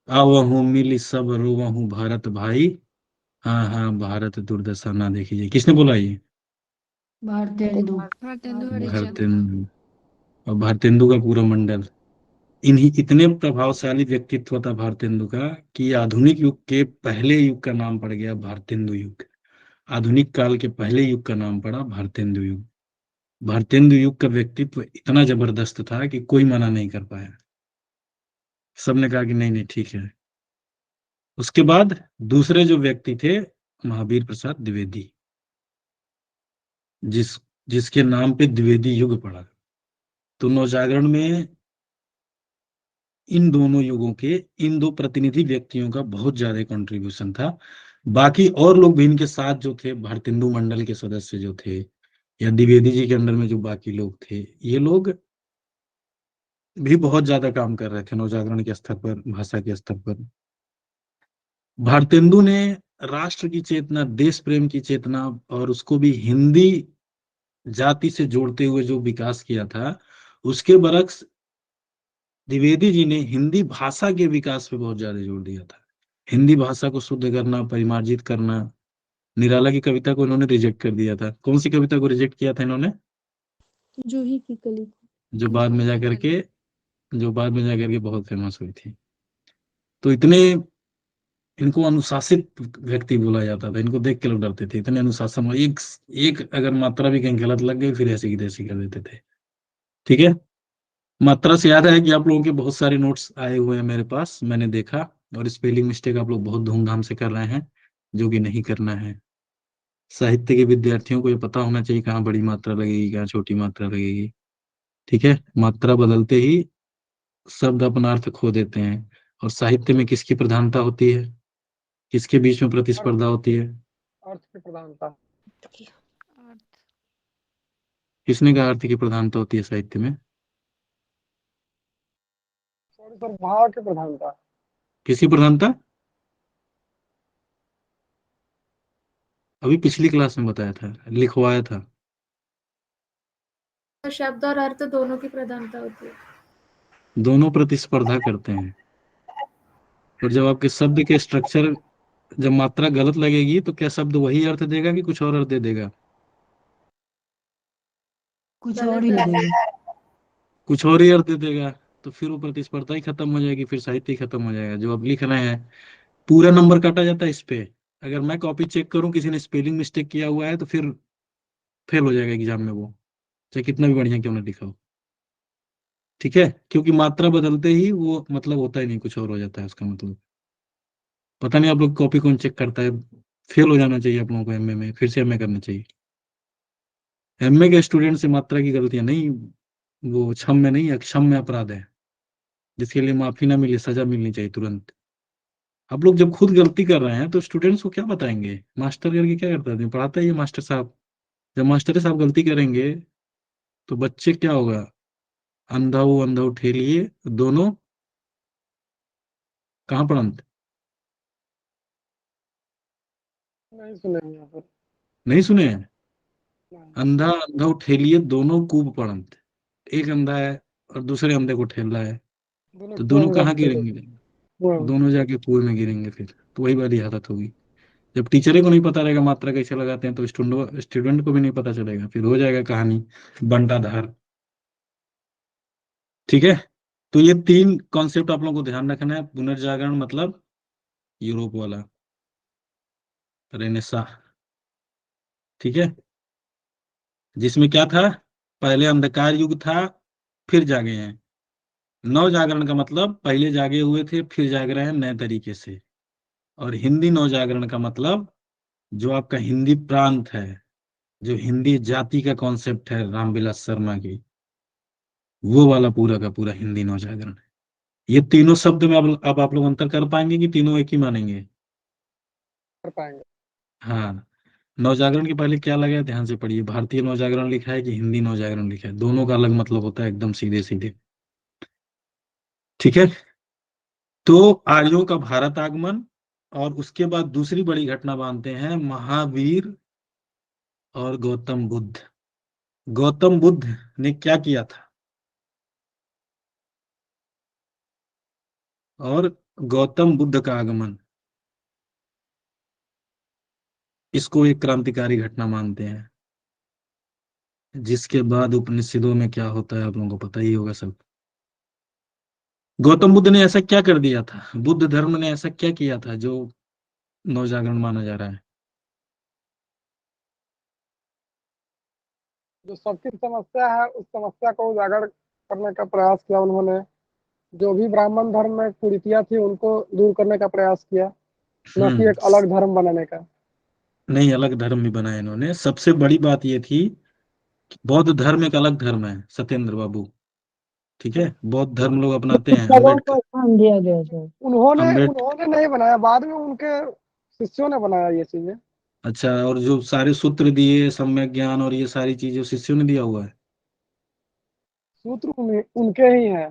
आवहु मिली सब रोवहु भारत भाई, हाँ हाँ भारत दुर्दशा ना देखिए। किसने बोला ये? भारतेंदु। भारतेंदु हरिचंद। भारतेंदु। और भारतेंदु का पूरा मंडल। इन्हीं इतने प्रभावशाली व्यक्तित्व था भारतेंदु का कि आधुनिक युग के पहले युग का नाम पड़ गया भारतेंदु युग। आधुनिक काल के पहले युग का नाम पड़ा भारतेंदु युग। भारतेंदु युग का व्यक्तित्व इतना जबरदस्त था कि कोई मना नहीं कर पाया। सबने कहा कि नहीं नहीं ठीक है। उसके बाद दूसरे जो व्यक्ति थे, महावीर प्रसाद द्विवेदी, जिस जिसके नाम पे द्विवेदी युग पड़ा। तो नवजागरण में इन दोनों युगों के, इन दो प्रतिनिधि व्यक्तियों का बहुत ज्यादा कंट्रीब्यूशन था। बाकी और लोग भी इनके साथ जो थे, भारतेंदु मंडल के सदस्य जो थे या द्विवेदी जी के अंडर में जो बाकी लोग थे, ये लोग भी बहुत ज्यादा काम कर रहे थे नवजागरण के स्तर पर, भाषा के स्तर पर। भारतेंदु ने राष्ट्र की चेतना, देश प्रेम की चेतना और उसको भी हिंदी जाति से जोड़ते हुए जो विकास किया था, उसके बरक्स द्विवेदी जी ने हिंदी भाषा के विकास पे बहुत ज्यादा जोर दिया था। हिंदी भाषा को शुद्ध करना, परिमार्जित करना। निराला की कविता को इन्होंने रिजेक्ट कर दिया था। कौन सी कविता को रिजेक्ट किया था इन्होंने? जूही की कली। जो बाद में जाकर के जो बाद में जाकर के बहुत फेमस हुई थी। तो इतने इनको अनुशासित व्यक्ति बोला जाता था, इनको देख के लोग डरते थे, इतने अनुशासन में एक एक अगर मात्रा भी कहीं गलत लग गई फिर ऐसी की तैसी कर देते थे। ठीक है, मात्रा से याद है कि आप लोगों के बहुत सारे नोट्स आए हुए हैं मेरे पास, मैंने देखा। और स्पेलिंग मिस्टेक आप लोग बहुत धूमधाम से कर रहे हैं, जो कि नहीं करना है। साहित्य के विद्यार्थियों को ये पता होना चाहिए कहाँ बड़ी मात्रा लगेगी, कहाँ छोटी मात्रा लगेगी। ठीक है, मात्रा बदलते ही शब्द अपना अर्थ खो देते हैं। और साहित्य में किसकी प्रधानता होती है, किसके बीच में अर्थ प्रतिस्पर्धा होती है? अर्थ की प्रधानता। किसने कहा अर्थ की प्रधानता होती है साहित्य में? सॉरी सर, भाव की प्रधानता। किसकी प्रधानता? अभी पिछली क्लास में बताया था, लिखवाया था। शब्द और अर्थ दोनों की प्रधानता होती है। दोनों प्रतिस्पर्धा करते हैं। और जब आपके शब्द के स्ट्रक्चर, जब मात्रा गलत लगेगी तो क्या शब्द वही अर्थ देगा कि कुछ और अर्थ दे देगा? कुछ और ही लगेगा। कुछ और ही अर्थ दे देगा। तो फिर वो प्रतिस्पर्धा ही खत्म हो जाएगी, फिर साहित्य ही खत्म हो जाएगा। जो आप लिख रहे हैं, पूरा नंबर काटा जाता है इस पे। अगर मैं कॉपी चेक करूं, किसी ने स्पेलिंग मिस्टेक किया हुआ है तो फिर फेल हो जाएगा एग्जाम में वो, चाहे कितना भी बढ़िया क्यों ना लिखा हो। ठीक है, क्योंकि मात्रा बदलते ही वो मतलब होता ही नहीं, कुछ और हो जाता है उसका मतलब। पता नहीं आप लोग कॉपी कौन चेक करता है। फेल हो जाना चाहिए आप लोगों को एमए में, फिर से एमए करना चाहिए। एमए के स्टूडेंट से मात्रा की गलतियां नहीं, वो क्षम में नहीं, अक्षम में अपराध है, जिसके लिए माफी ना मिले, सजा मिलनी चाहिए तुरंत। आप लोग जब खुद गलती कर रहे हैं तो स्टूडेंट्स को क्या बताएंगे? मास्टर करके क्या करता है, पढ़ाता ही है मास्टर साहब। जब मास्टर साहब गलती करेंगे तो बच्चे क्या होगा? अंधा ठेलिए दोनों कहाँ पढ़ंत? नहीं सुनेंगे यहाँ पर। नहीं सुने हैं? अंधा अंधा ठेलिए दोनों कूप पड़ंत। एक अंधा है और दूसरे अंधे को ठेल रहा है, दोनों तो कुएं दोनों में कहाँ जाके गिरेंगे? गिरे। दोनों जाके कुएं में गिरेंगे फिर। तो वही वाली हालत होगी। जब टीचर को नहीं पता रहेगा मात्रा कैसे लगाते हैं, तो स्टूडेंट स्टूडेंट को भी नहीं पता चलेगा, फिर हो जाएगा कहानी बंटाधार। ठीक है। तो ये तीन कॉन्सेप्ट आप लोगों को ध्यान रखना है। पुनर्जागरण मतलब यूरोप वाला रेनेसा। ठीक है। जिसमें क्या था, पहले अंधकार युग था, फिर जागे हैं। नव जागरण का मतलब पहले जागे हुए थे फिर जाग रहे हैं नए तरीके से। और हिंदी नव जागरण का मतलब जो आपका हिंदी प्रांत है, जो हिंदी जाति का कॉन्सेप्ट है रामविलास शर्मा की, वो वाला पूरा का पूरा हिंदी नव जागरण है। ये तीनों शब्द में अब आप लोग अंतर कर पाएंगे कि तीनों एक ही मानेंगे? कर पाएंगे। हाँ। नवजागरण के पहले क्या लगा है ध्यान से पढ़िए। भारतीय नवजागरण लिखा है कि हिंदी नवजागरण लिखा है? दोनों का अलग मतलब होता है, एकदम सीधे सीधे। ठीक है। तो आर्यों का भारत आगमन, और उसके बाद दूसरी बड़ी घटना मानते हैं महावीर और गौतम बुद्ध। गौतम बुद्ध ने क्या किया था? और गौतम बुद्ध का आगमन, इसको एक क्रांतिकारी घटना मानते हैं। जिसके बाद उपनिषदों में क्या होता है आप लोगों को पता ही होगा सब। गौतम बुद्ध ने ऐसा क्या कर दिया था, बुद्ध धर्म ने ऐसा क्या किया था जो नवजागरण माना जा रहा है? जो सबकी समस्या है उस समस्या को उजागर करने का प्रयास किया उन्होंने। जो भी ब्राह्मण धर्म में कुरीतियां थी उनको दूर करने का प्रयास किया, न कि एक अलग धर्म बनाने का। नहीं, अलग धर्म भी बनाया इन्होंने। सबसे बड़ी बात ये थी कि बौद्ध धर्म एक अलग धर्म है सत्येंद्र बाबू। ठीक है। बौद्ध धर्म लोग अपनाते हैं। लोगों अम्बेडकर को स्थान दिया गया था। उन्होंने अम्बेड उन्होंने नहीं बनाया, बाद में उनके शिष्यों ने बनाया ये चीजें। अच्छा, और जो सारे सूत्र दिए, सम्यक ज्ञान और ये सारी चीजें शिष्यों ने दिया हुआ है? सूत्र उनके ही हैं।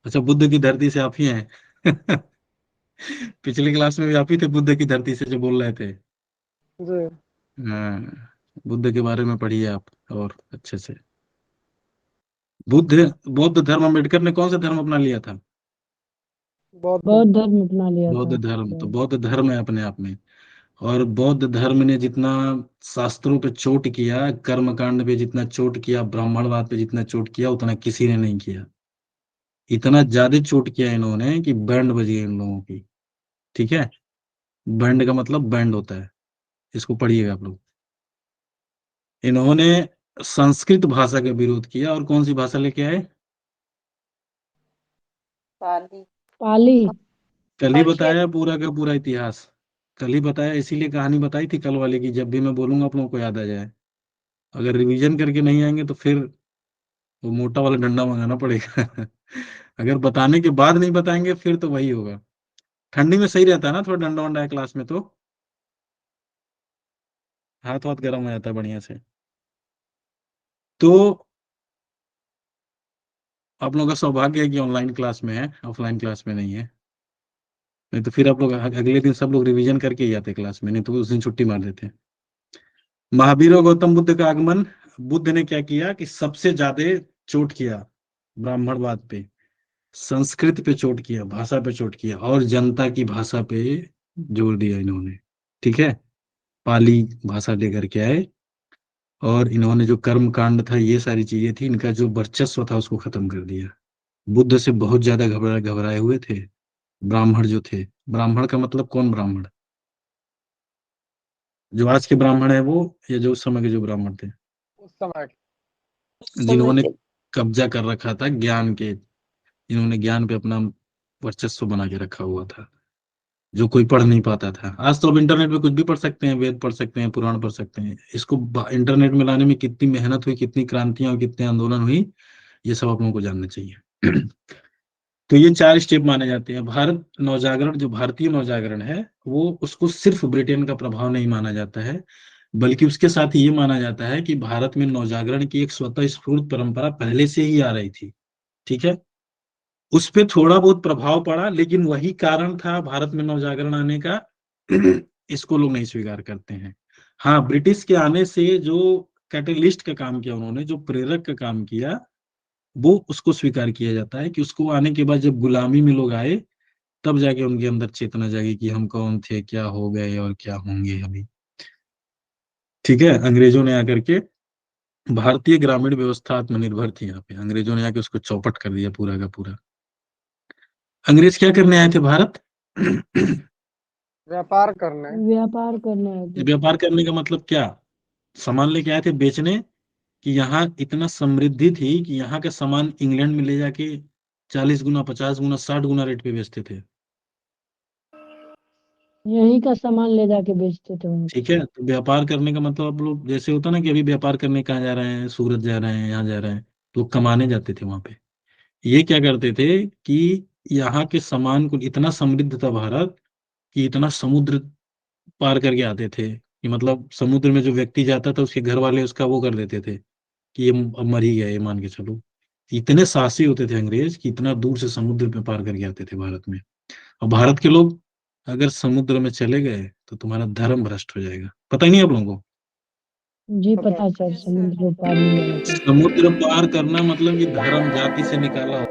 अच्छा, बुद्ध की धरती से आप ही हैं? पिछली क्लास में भी आप ही थे बुद्ध की धरती से जो बोल रहे थे। जी। हाँ, बुद्ध के बारे में पढ़िए आप और अच्छे से। बुद्ध बौद्ध धर्म, अम्बेडकर ने कौन सा धर्म अपना लिया था? बौद्ध धर्म अपना लिया था। बौद्ध धर्म। तो बौद्ध धर्म है अपने आप में। और बौद्ध धर्म ने जितना शास्त्रों पे चोट किया, कर्म कांड पे जितना चोट किया, ब्राह्मणवाद पे जितना चोट किया, उतना किसी ने नहीं किया। इतना ज्यादा चोट किया इन्होंने कि बैंड बजी इन लोगों की। ठीक है। बैंड का मतलब बैंड होता है, इसको पढ़िएगा आप लोग। इन्होंने संस्कृत भाषा का विरोध किया। और कौन सी भाषा लेके आए? पाली। कल ही बताया पूरा का पूरा इतिहास। कल ही बताया, इसीलिए कहानी बताई थी कल वाले की, जब भी मैं बोलूंगा आप लोगों को याद आ जाए। अगर रिवीजन करके नहीं आएंगे तो फिर वो मोटा वाला डंडा मंगाना पड़ेगा। अगर बताने के बाद नहीं बताएंगे फिर तो वही होगा। ठंडी में सही रहता है ना थोड़ा डंडा वंडा है क्लास में, तो हाथ वाथ गर्म हो जाता है बढ़िया से। तो आप लोगों का सौभाग्य है कि ऑनलाइन क्लास में है, ऑफलाइन क्लास में नहीं है। नहीं तो फिर आप लोग अगले दिन सब लोग रिवीजन करके ही आते क्लास में, नहीं तो उस दिन छुट्टी मार देते। महावीर और गौतम बुद्ध का आगमन। बुद्ध ने क्या किया कि सबसे ज्यादा चोट किया ब्राह्मणवाद पे, संस्कृत पे चोट किया, भाषा पे चोट किया, और जनता की भाषा पे जोर दिया इन्होंने। ठीक है। पाली भाषा लेकर के आए। और इन्होंने जो कर्म कांड था, ये सारी चीजें थी, इनका जो वर्चस्व था उसको खत्म कर दिया। बुद्ध से बहुत ज्यादा घबराए हुए थे ब्राह्मण जो थे। ब्राह्मण का मतलब कौन ब्राह्मण? जो आज के ब्राह्मण है वो, या जो उस समय के जो ब्राह्मण थे, उस समय जिन्होंने कब्जा कर रखा था ज्ञान के, जिन्होंने ज्ञान पे अपना वर्चस्व बना के रखा हुआ था, जो कोई पढ़ नहीं पाता था। आज तो अब इंटरनेट पे कुछ भी पढ़ सकते हैं, वेद पढ़ सकते हैं, पुराण पढ़ सकते हैं। इसको इंटरनेट में लाने में कितनी मेहनत हुई, कितनी क्रांतियां और कितने आंदोलन हुई, ये सब आप लोगों को जानना चाहिए। तो ये 4 स्टेप माने जाते हैं। भारत नवजागरण, जो भारतीय नवजागरण है, वो उसको सिर्फ ब्रिटेन का प्रभाव नहीं माना जाता है, बल्कि उसके साथ ये माना जाता है कि भारत में नवजागरण की एक स्वतः स्फूर्त परंपरा पहले से ही आ रही थी। ठीक है। उस पे थोड़ा बहुत प्रभाव पड़ा, लेकिन वही कारण था भारत में नवजागरण आने का। इसको लोग नहीं स्वीकार करते हैं। हाँ, ब्रिटिश के आने से जो कैटलिस्ट का काम किया उन्होंने, जो प्रेरक का काम किया, वो उसको स्वीकार किया जाता है कि उसको आने के बाद जब गुलामी में लोग आए तब जाके उनके अंदर चेतना जागी कि हम कौन थे, क्या हो गए और क्या होंगे अभी। ठीक है, अंग्रेजों ने आकर के भारतीय ग्रामीण व्यवस्था आत्मनिर्भर थी, यहाँ पे अंग्रेजों ने आके उसको चौपट कर दिया पूरा का पूरा। अंग्रेज क्या करने आए थे भारत? व्यापार करने। व्यापार करने आए थे। व्यापार करने का मतलब क्या? सामान लेके आए थे बेचने, कि यहाँ इतना समृद्धि थी कि यहाँ का सामान इंग्लैंड में ले जाके 40 गुना, 50 गुना, 60 गुना रेट पे बेचते थे। यहीं का सामान ले जाके बेचते थे वहीं। ठीक है, तो व्यापार करने का मतलब आप लोग जैसे होता ना कि अभी व्यापार करने कहाँ जा रहे हैं, सूरत जा रहे हैं, यहाँ जा रहे हैं, लोग कमाने जाते थे वहां पे। ये क्या करते थे कि यहाँ के सामान को, इतना समृद्ध था भारत कि इतना समुद्र पार करके आते थे कि मतलब समुद्र में जो व्यक्ति जाता था उसके घर वाले उसका वो कर देते थे कि ये अब मर ही गया, ये मान के चलो। इतने साहसी होते थे अंग्रेज कि इतना दूर से समुद्र पे पार करके आते थे भारत में। और भारत के लोग अगर समुद्र में चले गए तो तुम्हारा धर्म भ्रष्ट हो जाएगा। पता ही नहीं आप लोगों को? जी पता सर, समुद्र पार नहीं जाना चाहिए। समुद्र पार करना मतलब ये धर्म जाति से निकाला